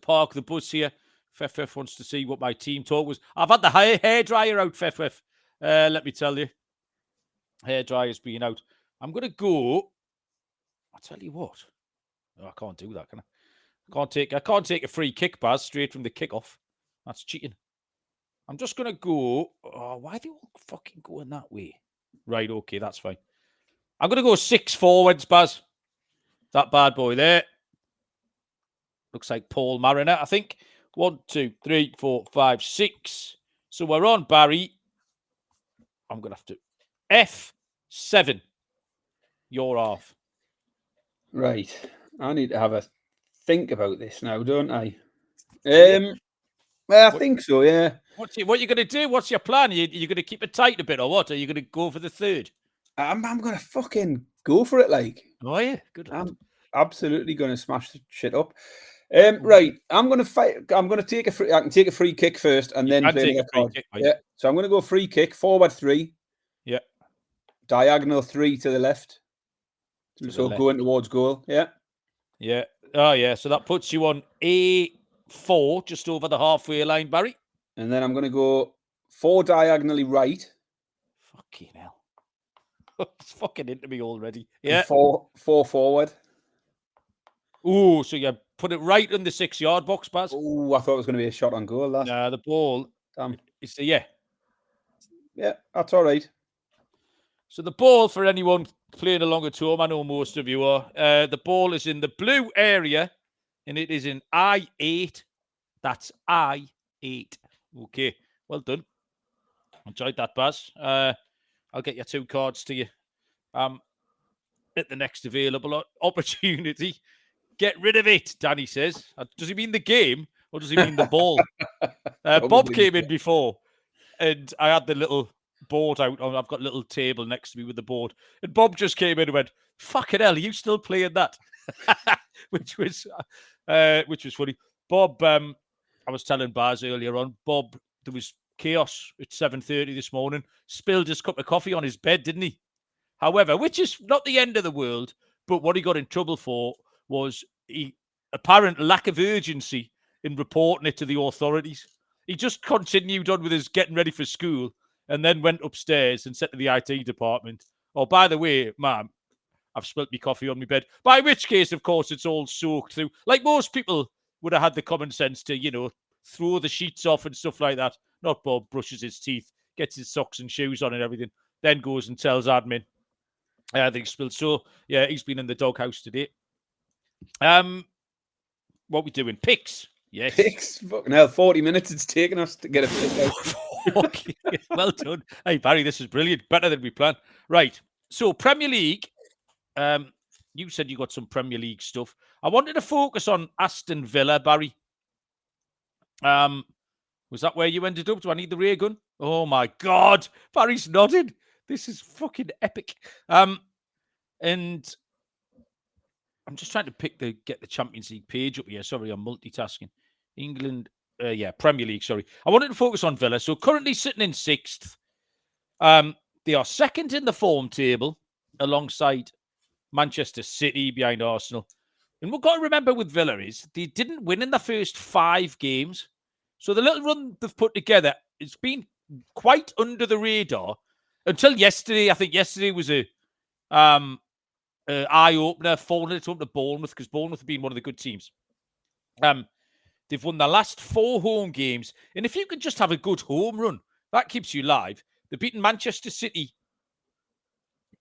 park the bus here. Fef wants to see what my team talk was. I've had the hairdryer out, Fef. Let me tell you. Hairdryer's been out. I'm going to go. I'll tell you what. Oh, I can't do that, can I? I can't take a free kick, Baz, straight from the kickoff. That's cheating. I'm just going to go. Oh, why are they all fucking going that way? Right, okay, that's fine. I'm going to go 6 forwards, Baz. That bad boy there. Looks like Paul Mariner, I think. 1, 2, 3, 4, 5, 6. So we're on, Barry. I'm going to have to. F7. You're off. Right. I need to have a think about this now, don't I? Well, I think so, yeah. What are you going to do? What's your plan? Are you going to keep it tight a bit or what? Are you going to go for the third? I'm going to fucking go for it, like. Oh, yeah. Good. I'm absolutely going to smash the shit up. Right. I'm going to fight. I'm going to take a free. I can take a free kick first and then play the card. Kick, yeah. So I'm going to go free kick, forward 3. Yeah. Diagonal 3 to the left. So going towards goal. Yeah. Yeah. Oh, yeah. So that puts you on A4, just over the halfway line, Barry. And then I'm going to go 4 diagonally right. Fucking hell. It's fucking into me already. Yeah. 4 forward. Oh, so you put it right in the 6-yard box, Baz. Oh, I thought it was going to be a shot on goal. Nah, the ball. Damn. It's the, yeah. Yeah, that's all right. So the ball, for anyone playing along at home, I know most of you are, the ball is in the blue area, and it is in I8. That's I8. Okay, well done. Enjoyed that, Baz. I'll get your 2 cards to you at the next available opportunity. Get rid of it, Danny says. Does he mean the game, or does he mean the ball? Bob came in before, and I had the little board out. I've got a little table next to me with the board. And Bob just came in and went, fucking hell, are you still playing that? which was funny. Bob, I was telling Baz earlier on, Bob, there was chaos at 7:30 this morning. Spilled his cup of coffee on his bed, didn't he? However, which is not the end of the world, but what he got in trouble for was apparent lack of urgency in reporting it to the authorities. He just continued on with his getting ready for school and then went upstairs and said to the IT department, oh, by the way, ma'am, I've spilt my coffee on my bed. By which case, of course, it's all soaked through. Like most people would have had the common sense to, throw the sheets off and stuff like that. Not Bob brushes his teeth, gets his socks and shoes on and everything, then goes and tells admin. I think spilled. So, yeah, he's been in the doghouse today. What we doing? Picks. Yes. Picks. Fucking hell, 40 minutes it's taken us to get a pick out. Well done. Hey, Barry, this is brilliant. Better than we planned. Right. So, Premier League. You said you got some Premier League stuff. I wanted to focus on Aston Villa, Barry. Was that where you ended up? Do I need the ray gun? Oh, my God. Barry's nodding. This is fucking epic. And I'm just trying to get the Champions League page up here. Sorry, I'm multitasking. England, Premier League, sorry. I wanted to focus on Villa. So currently sitting in 6th. They are 2nd in the form table alongside Manchester City behind Arsenal. And we've got to remember with Villa is they didn't win in the first 5 games. So the little run they've put together, it's been quite under the radar until yesterday. I think yesterday was a eye-opener, 4-0 to Bournemouth, because Bournemouth have been one of the good teams. They've won the last 4 home games. And if you can just have a good home run, that keeps you live. They've beaten Manchester City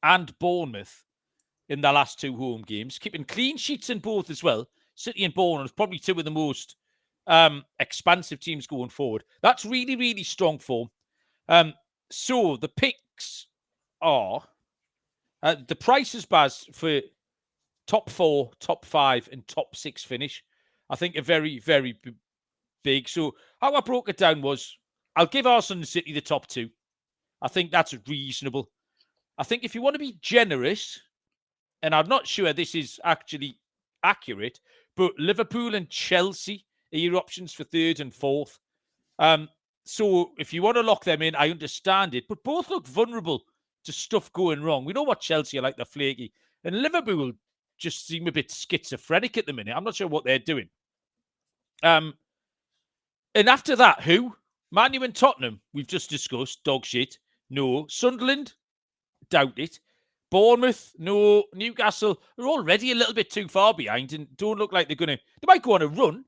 and Bournemouth in the last 2 home games, keeping clean sheets in both as well. City and Bournemouth, probably 2 of the most expansive teams going forward. That's really, really strong form. So the picks are the prices, Baz, for top 4, top 5, and top 6 finish, I think are very, very big. So how I broke it down was I'll give Arsenal and City the top 2. I think that's reasonable. I think if you want to be generous, and I'm not sure this is actually accurate, but Liverpool and Chelsea are your options for 3rd and 4th. So if you want to lock them in, I understand it, but both look vulnerable to stuff going wrong. We know what Chelsea are like, they're flaky. And Liverpool just seem a bit schizophrenic at the minute. I'm not sure what they're doing. And after that, who? Man U and Tottenham, we've just discussed. Dog shit. No. Sunderland? Doubt it. Bournemouth? No. Newcastle are already a little bit too far behind and don't look like they're going to... They might go on a run,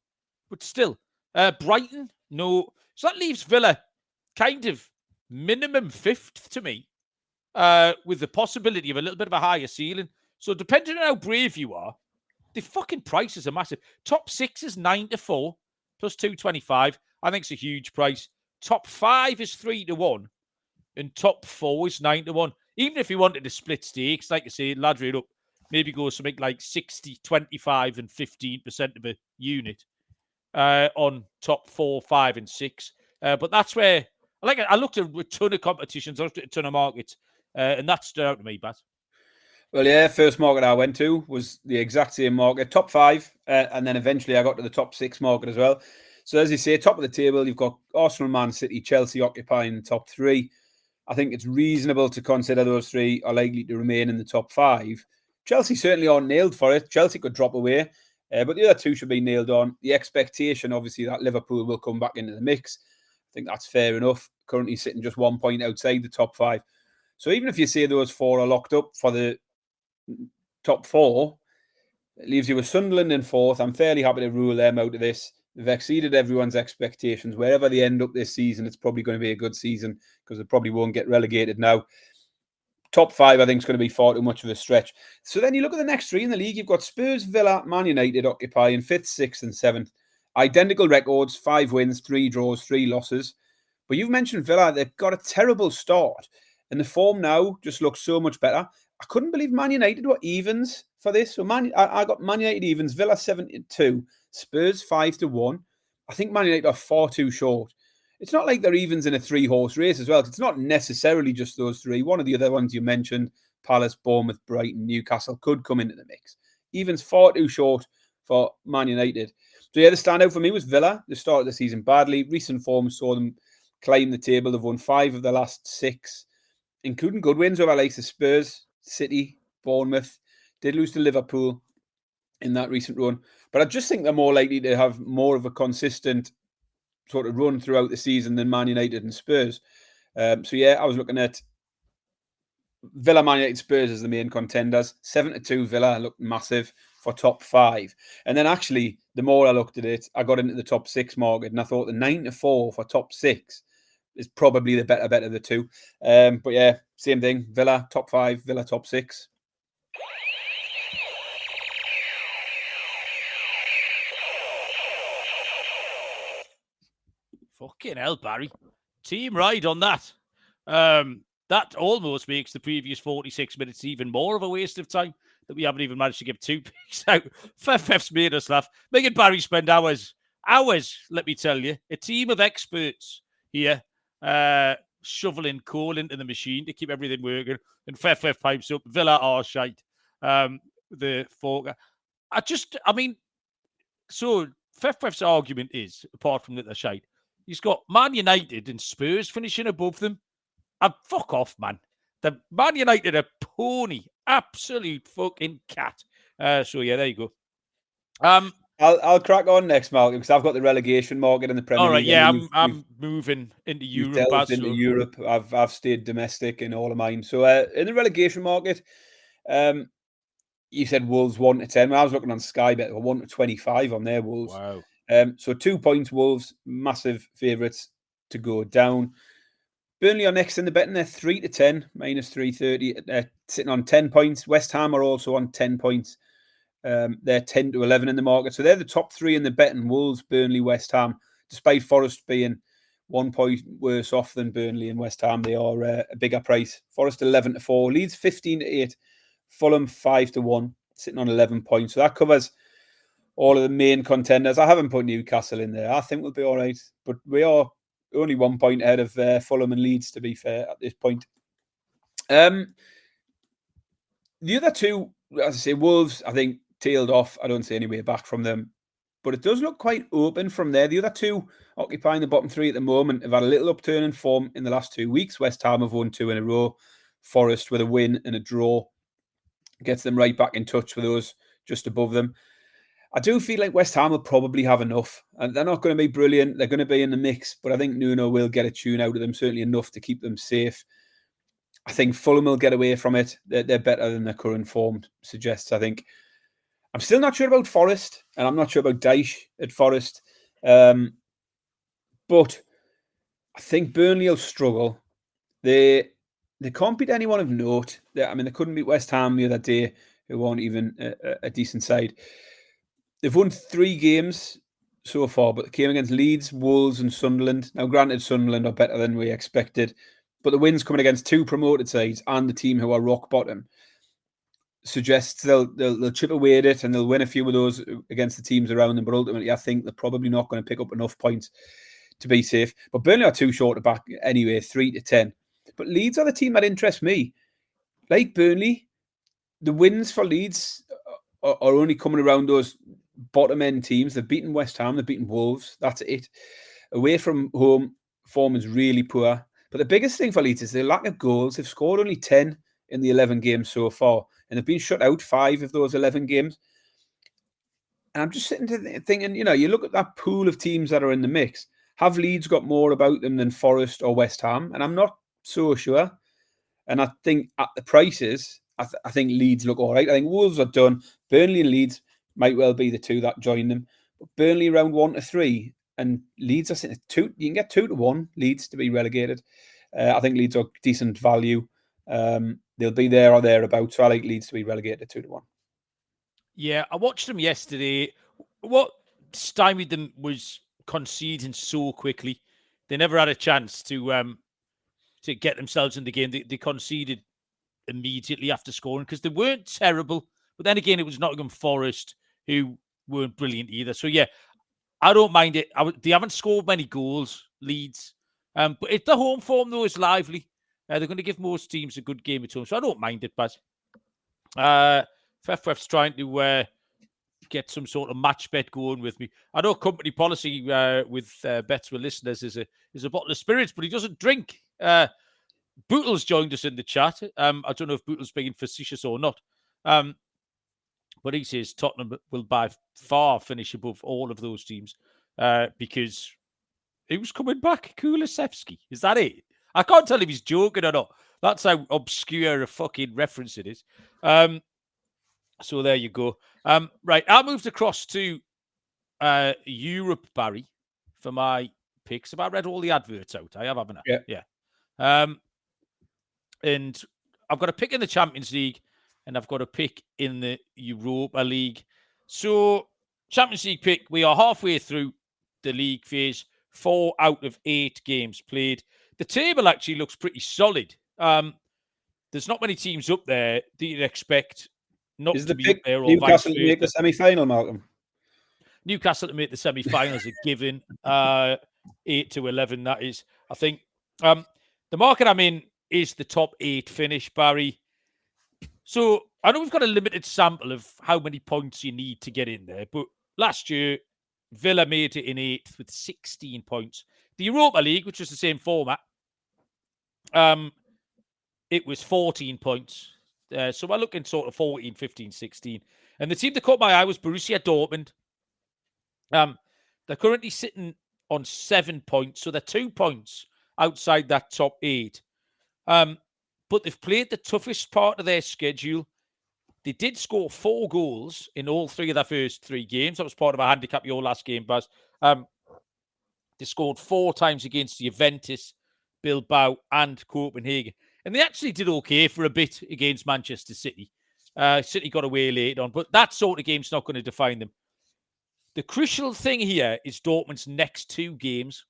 but still. Brighton? No. So that leaves Villa kind of minimum 5th to me, with the possibility of a little bit of a higher ceiling. So depending on how brave you are, the fucking prices are massive. Top 6 is 9-4 plus 225. I think it's a huge price. Top 5 is 3-1 and top 4 is 9-1. Even if you wanted to split stakes, like I say, ladder it up, maybe go something like 60, 25 and 15% of a unit on top 4, 5 and 6. But that's where I looked at a ton of competitions, I looked at a ton of markets, and that stood out to me, Bat. Well, yeah, first market I went to was the exact same market, top 5, and then eventually I got to the top 6 market as well. So as you say, top of the table, you've got Arsenal, Man City, Chelsea occupying the top 3. I think it's reasonable to consider those 3 are likely to remain in the top 5. Chelsea certainly aren't nailed for it. Chelsea could drop away, but the other 2 should be nailed on. The expectation, obviously, that Liverpool will come back into the mix. I think that's fair enough. Currently sitting just 1 point outside the top 5. So even if you say those 4 are locked up for the top 4, it leaves you with Sunderland in 4th. I'm fairly happy to rule them out of this. They've exceeded everyone's expectations. Wherever they end up this season, it's probably going to be a good season because they probably won't get relegated now. Top 5, I think, is going to be far too much of a stretch. So then you look at the next 3 in the league. You've got Spurs, Villa, Man United occupying 5th, 6th and 7th. Identical records, 5 wins, 3 draws, 3 losses. But you've mentioned Villa. They've got a terrible start. And the form now just looks so much better. I couldn't believe Man United were evens for this. So I got Man United evens, Villa 7-2, Spurs 5-1. I think Man United are far too short. It's not like they're evens in a 3-horse race as well. It's not necessarily just those 3. One of the other ones you mentioned, Palace, Bournemouth, Brighton, Newcastle, could come into the mix. Evens far too short for Man United. So yeah, the standout for me was Villa. They started the season badly. Recent form saw them climb the table. They've won 5 of the last 6, including good wins over likes of Spurs, City, Bournemouth. Did lose to Liverpool in that recent run. But I just think they're more likely to have more of a consistent sort of run throughout the season than Man United and Spurs. So yeah, I was looking at Villa, Man United, Spurs as the main contenders. 7-2 Villa looked massive for top 5. And then actually, the more I looked at it, I got into the top 6 market, and I thought the 9-4 for top 6 is probably the better of the two. But yeah, same thing. Villa top 5, Villa top 6. Fucking hell, Barry. Team ride on that. That almost makes the previous 46 minutes even more of a waste of time that we haven't even managed to give 2 picks out. Fef's made us laugh. Making Barry spend hours, let me tell you. A team of experts here shoveling coal into the machine to keep everything working. And Fef pipes up. Villa are shite. The folk. So Fef's argument is, apart from that they're shite, he's got Man United and Spurs finishing above them. Fuck off, man. The Man United are pony. Absolute fucking cat. So, yeah, there you go. I'll crack on next, Malcolm, because I've got the relegation market in the Premier League. All right, yeah, I'm moving into Europe. You've delved into Europe. I've stayed domestic in all of mine. So, in the relegation market, you said Wolves 1-10. When I was looking on SkyBet, 1-25 on their Wolves. Wow. So 2 points, Wolves, massive favourites to go down. Burnley are next in the betting. They're 3-10, minus 330. Sitting on 10 points. West Ham are also on 10 points. They're 10-11 in the market. So they're the top 3 in the betting. Wolves, Burnley, West Ham. Despite Forest being 1 point worse off than Burnley and West Ham, they are a bigger price. Forest 11-4. Leeds 15-8. Fulham 5-1. Sitting on 11 points. So that covers all of the main contenders. I haven't put Newcastle in there. I think we'll be all right. But we are only 1 point ahead of Fulham and Leeds, to be fair, at this point. The other two, as I say, Wolves, I think, tailed off. I don't see any way back from them. But it does look quite open from there. The other two occupying the bottom 3 at the moment have had a little upturn in form in the last 2 weeks. West Ham have won 2 in a row. Forest with a win and a draw gets them right back in touch with those just above them. I do feel like West Ham will probably have enough. And they're not going to be brilliant. They're going to be in the mix. But I think Nuno will get a tune out of them, certainly enough to keep them safe. I think Fulham will get away from it. They're better than their current form suggests, I think. I'm still not sure about Forest. And I'm not sure about Dyche at Forest. But I think Burnley will struggle. They can't beat anyone of note. They couldn't beat West Ham the other day, who aren't even a decent side. They've won 3 games so far, but they came against Leeds, Wolves and Sunderland. Now, granted, Sunderland are better than we expected, but the wins coming against 2 promoted sides and the team who are rock bottom suggests they'll chip away at it and they'll win a few of those against the teams around them. But ultimately, I think they're probably not going to pick up enough points to be safe. But Burnley are too short to back anyway, 3-10. But Leeds are the team that interests me. Like Burnley, the wins for Leeds are only coming around those bottom end teams. They've beaten West Ham, they've beaten Wolves. That's it. Away from home, form is really poor. But the biggest thing for Leeds is the lack of goals. They've scored only 10 in the 11 games so far, and they've been shut out 5 of those 11 games. And I'm just sitting there thinking, you look at that pool of teams that are in the mix. Have Leeds got more about them than Forest or West Ham? And I'm not so sure. And I think at the prices, I think Leeds look all right. I think Wolves are done. Burnley and Leeds might well be the two that join them. But Burnley around 1-3, and Leeds are sitting at 2. You can get 2-1 Leeds to be relegated. I think Leeds are decent value. They'll be there or thereabouts. So I like Leeds to be relegated 2-1. Yeah, I watched them yesterday. What stymied them was conceding so quickly. They never had a chance to get themselves in the game. They conceded immediately after scoring because they weren't terrible. But then again, it was Nottingham Forest who weren't brilliant either. So, yeah, I don't mind it. They haven't scored many goals, Leeds. But if the home form, though, is lively, they're going to give most teams a good game at home. So I don't mind it, Baz. Fef's trying to get some sort of match bet going with me. I know company policy with bets with listeners is a bottle of spirits, but he doesn't drink. Bootle's joined us in the chat. I don't know if Bootle's being facetious or not. But he says Tottenham will by far finish above all of those teams because who's coming back? Kulusevski. Is that it? I can't tell if he's joking or not. That's how obscure a fucking reference it is. So there you go. Right, I moved across to Europe, Barry, for my picks. Have I read all the adverts out? I have, haven't I? Yeah. And I've got a pick in the Champions League, and I've got a pick in the Europa League. So, Champions League pick, we are halfway through the league phase. 4 out of 8 games played. The table actually looks pretty solid. There's not many teams up there that you'd expect not to be up there. Or Newcastle to make the semi-final, Malcolm? Newcastle to make the semi-finals are given 8-11. That is, I think, the market I'm in is the top 8 finish, Barry. So I know we've got a limited sample of how many points you need to get in there, but last year Villa made it in 8th with 16 points. The Europa League, which was the same format, it was 14 points. So we're looking sort of 14, 15, 16. And the team that caught my eye was Borussia Dortmund. They're currently sitting on 7 points, so they're 2 points outside that top 8. But they've played the toughest part of their schedule. They did score 4 goals in all 3 of their first 3 games. That was part of a handicap your last game, Baz. They scored 4 times against Juventus, Bilbao, and Copenhagen. And they actually did okay for a bit against Manchester City. City got away late on, but that sort of game's not going to define them. The crucial thing here is Dortmund's next 2 games.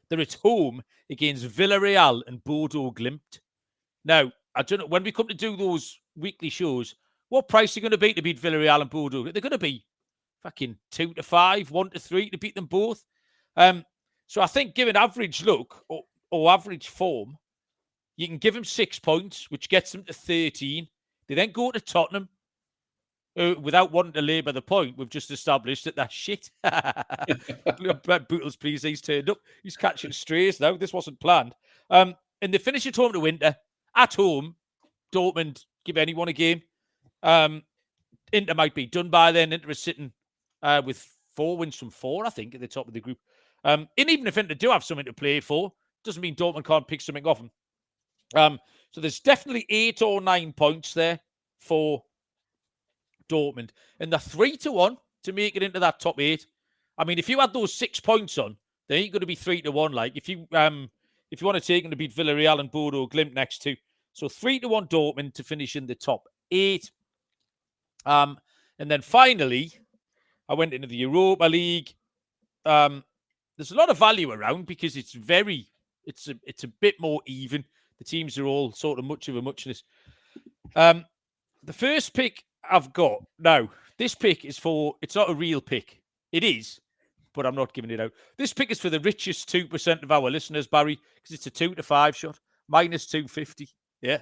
They're at home against Villarreal and Bodo Glimt. Now, I don't know, when we come to do those weekly shows, what price are going to be to beat Villarreal and Bodo? They're going to be fucking 2-5, 1-3 to beat them both. So I think given average look or average form, you can give them 6 points, which gets them to 13. They then go to Tottenham. Without wanting to labour the point, we've just established that that's shit. Bootles, please, he's turned up. He's catching strays now. This wasn't planned. And they finish at home to Winter. At home, Dortmund give anyone a game. Inter might be done by then. Inter is sitting with 4 wins from 4, I think, at the top of the group. And even if Inter do have something to play for, doesn't mean Dortmund can't pick something off them. So there's definitely 8 or 9 points there for Dortmund, and they're 3-1 to make it into that top 8. I mean, if you had those 6 points on, they ain't going to be 3-1. Like if you want to take them to beat Villarreal and Bodo Glimt next to, so 3-1 Dortmund to finish in the top 8. And then finally, I went into the Europa League. There's a lot of value around because it's a bit more even. The teams are all sort of much of a muchness. The first pick I've got now, this pick is it's not a real pick. It is, but I'm not giving it out. This pick is for the richest 2% of our listeners, Barry, because it's a 2-5 shot, minus 250. Yeah.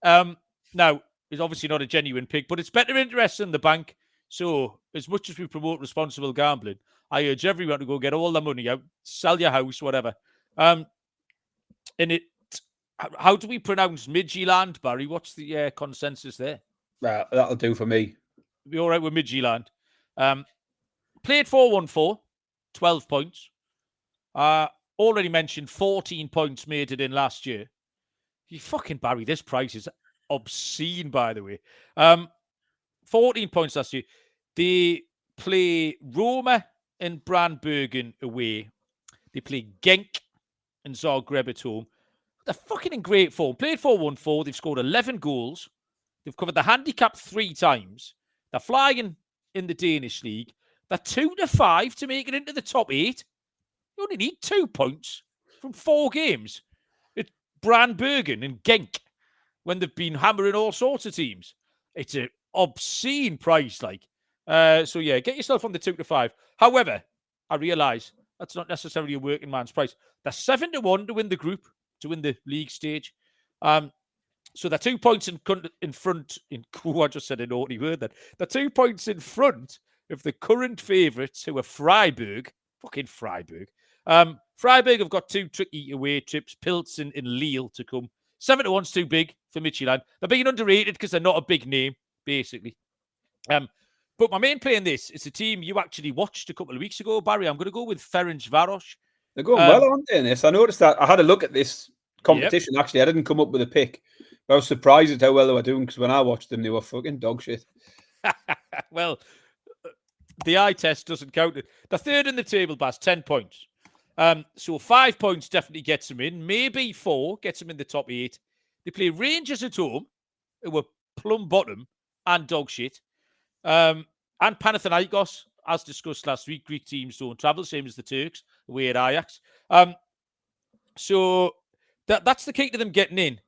Now, it's obviously not a genuine pick, but it's better interest than the bank. So, as much as we promote responsible gambling, I urge everyone to go get all the money out, sell your house, whatever. And how do we pronounce Midtjylland, Barry? What's the consensus there? That'll do for me. Be all right with Midtjylland. Played 4-1-4, 12 points. Already mentioned 14 points made it in last year. You fucking Barry, this price is obscene, by the way. 14 points last year. They play Roma and Brandbergen away. They play Genk and Zagreb at home. They're fucking in great form. Played 4-1-4. They've scored 11 goals. They've covered the handicap 3 times. They're flying in the Danish league. They're 2-5 to make it into the top 8. You only need 2 points from 4 games. It's Brandbergen and Genk when they've been hammering all sorts of teams. It's an obscene price, like. So, yeah, get yourself on the 2-5. However, I realise that's not necessarily a working man's price. They're 7-1 to win the group, to win the league stage. So they're 2 points in front. I just said a naughty word then. They're 2 points in front of the current favourites, who are Freiburg. Fucking Freiburg. Freiburg have got 2 tricky away trips, Pilsen and Lille to come. 7-1's too big for Midtjylland. They're being underrated because they're not a big name, basically. But my main play in this is a team you actually watched a couple of weeks ago, Barry. I'm going to go with Ferencváros. They're going well, aren't they, in this? I noticed that. I had a look at this competition. Yep. Actually, I didn't come up with a pick. I was surprised at how well they were doing because when I watched them, they were fucking dog shit. Well, the eye test doesn't count. The third in the table, Baz, 10 points. So 5 points definitely gets them in. Maybe 4 gets them in the top 8. They play Rangers at home, who were plumb bottom and dog shit. And Panathinaikos, as discussed last week, Greek teams don't travel, same as the Turks, away at Ajax. So that's the key to them getting in.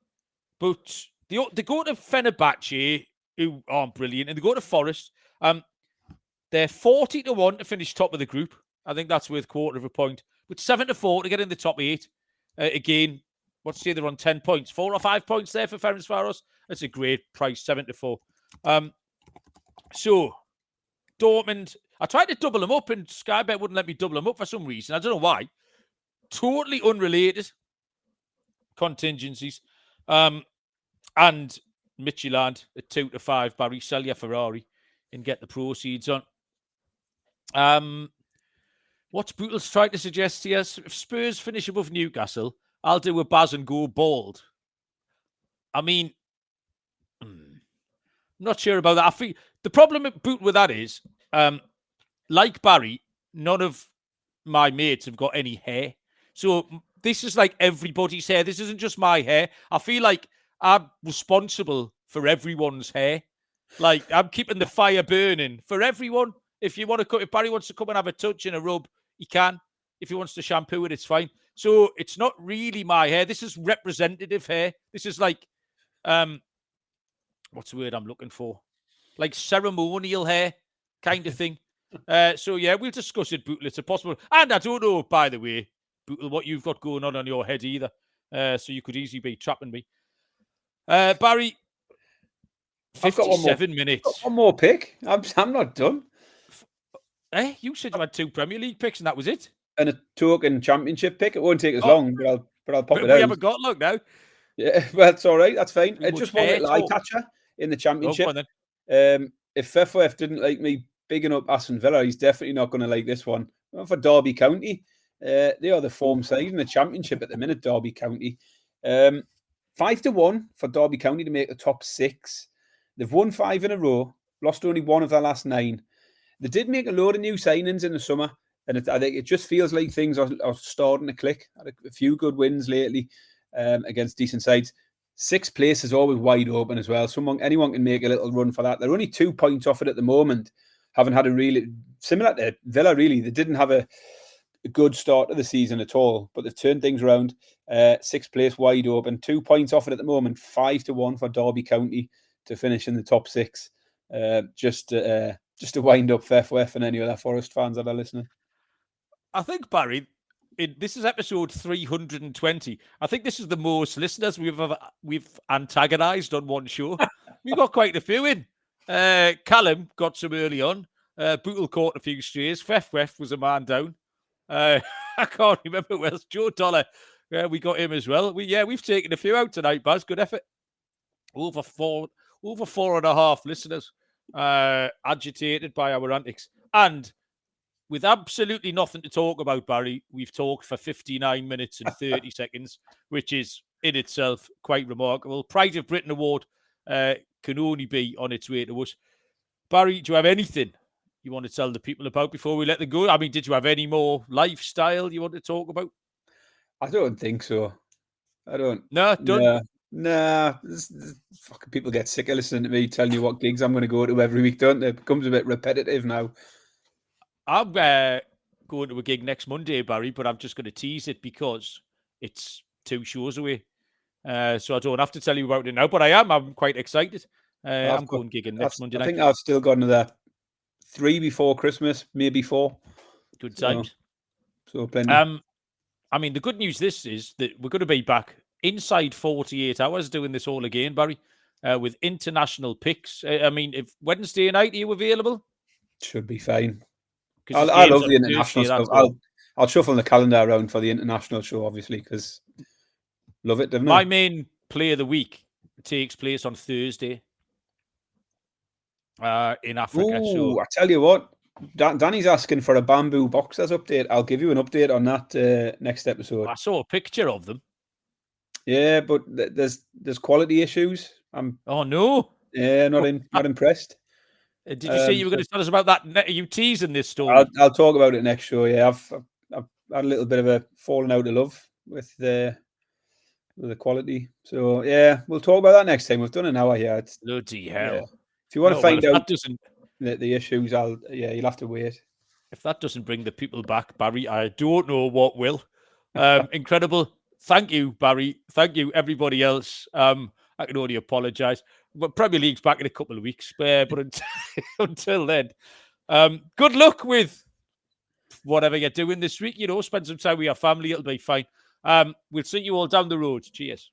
But they go to Fenerbahce, who aren't brilliant, and they go to Forest. They're 40-1 to finish top of the group. I think that's worth 1/4 point. But 7-4 to get in the top 8. Again, let's say they're on 10 points. 4 or 5 points there for Ferencváros. That's a great price, 7-4. So, Dortmund, I tried to double them up and SkyBet wouldn't let me double them up for some reason. I don't know why. Totally unrelated contingencies. And Midtjylland at 2-5. Barry, sell your Ferrari and get the proceeds on. What's Bootle's trying to suggest here? If Spurs finish above Newcastle, I'll do a Baz and go bald. I mean, I'm not sure about that. I think the problem with that is, like Barry, none of my mates have got any hair. So this is like everybody's hair. This isn't just my hair. I feel like I'm responsible for everyone's hair. Like, I'm keeping the fire burning for everyone. If Barry wants to come and have a touch and a rub, he can. If he wants to shampoo it, it's fine. So it's not really my hair. This is representative hair. This is like, what's the word I'm looking for? Like ceremonial hair kind of thing. So yeah, we'll discuss it, Bootle. It's a possible. And I don't know, by the way, Bootle, what you've got going on your head either. So you could easily be trapping me. Barry, 57 minutes. One more pick. I'm not done. You said you had 2 Premier League picks and that was it? And a token championship pick. It won't take as long, but I'll pop it out. We haven't got long now. Yeah, well, it's all right. That's fine. Just one little eye catcher in the championship. If FOF didn't like me bigging up Aston Villa, he's definitely not going to like this one. For Derby County, they are the form side in the championship at the minute, Derby County. 5-1 for Derby County to make the top 6. They've won 5 in a row, lost only 1 of their last 9. They did make a load of new signings in the summer, and I think it just feels like things are starting to click. Had a few good wins lately against decent sides. 6th place is always wide open as well. Anyone can make a little run for that. They're only 2 points off it at the moment. Haven't had a really similar to Villa. Really, they didn't have a good start to the season at all, but they've turned things around. 6th place wide open, 2 points off it at the moment. 5-1 for Derby County to finish in the top 6. Just to wind up FF and any other Forest fans that are listening. I think, Barry, this is episode 320. I think this is the most listeners we've antagonised on one show. We got quite a few in. Callum got some early on. Bootle caught a few strays. FF was a man down. I can't remember who else. Joe Dollar, we got him as well. We've taken a few out tonight, Baz. Good effort. Over 4.5 listeners agitated by our antics. And with absolutely nothing to talk about, Barry, we've talked for 59 minutes and 30 seconds, which is in itself quite remarkable. Pride of Britain Award can only be on its way to us. Barry, do you have anything you want to tell the people about before we let them go? I mean, did you have any more lifestyle you want to talk about? I don't think so. I don't. No, done. Nah. Fucking people get sick of listening to me telling you what gigs I'm going to go to every week, don't they? It becomes a bit repetitive now. I'm going to a gig next Monday, Barry, but I'm just going to tease it because it's 2 shows away. So I don't have to tell you about it now, but I'm quite excited. I'm going gigging next Monday night. I think I've still got another 3 before Christmas, maybe 4. Good times. So plenty. I mean, the good news is that we're going to be back inside 48 hours doing this all again, Barry, with international picks. I mean, if Wednesday night, are you available? Should be fine. I love the international stuff. I'll shuffle the calendar around for the international show, obviously, because love it, don't I? My main play of the week takes place on Thursday in Africa. Ooh, so I tell you what, Danny's asking for a Bamboo Boxers update. I'll give you an update on that next episode. I saw a picture of them. Yeah, but there's quality issues. Oh no! Not impressed. Did you say you were going to tell us about that? Are you teasing this story? I'll talk about it next show. Yeah, I've had a little bit of a falling out of love with the quality. So yeah, we'll talk about that next time. We've done an hour here. Bloody hell! Yeah. If you want to find out that the issues, you'll have to wait. If that doesn't bring the people back, Barry, I don't know what will. Incredible. Thank you, Barry. Thank you, everybody else. I can only apologise. But Premier League's back in a couple of weeks. But until then, good luck with whatever you're doing this week. Spend some time with your family. It'll be fine. We'll see you all down the road. Cheers.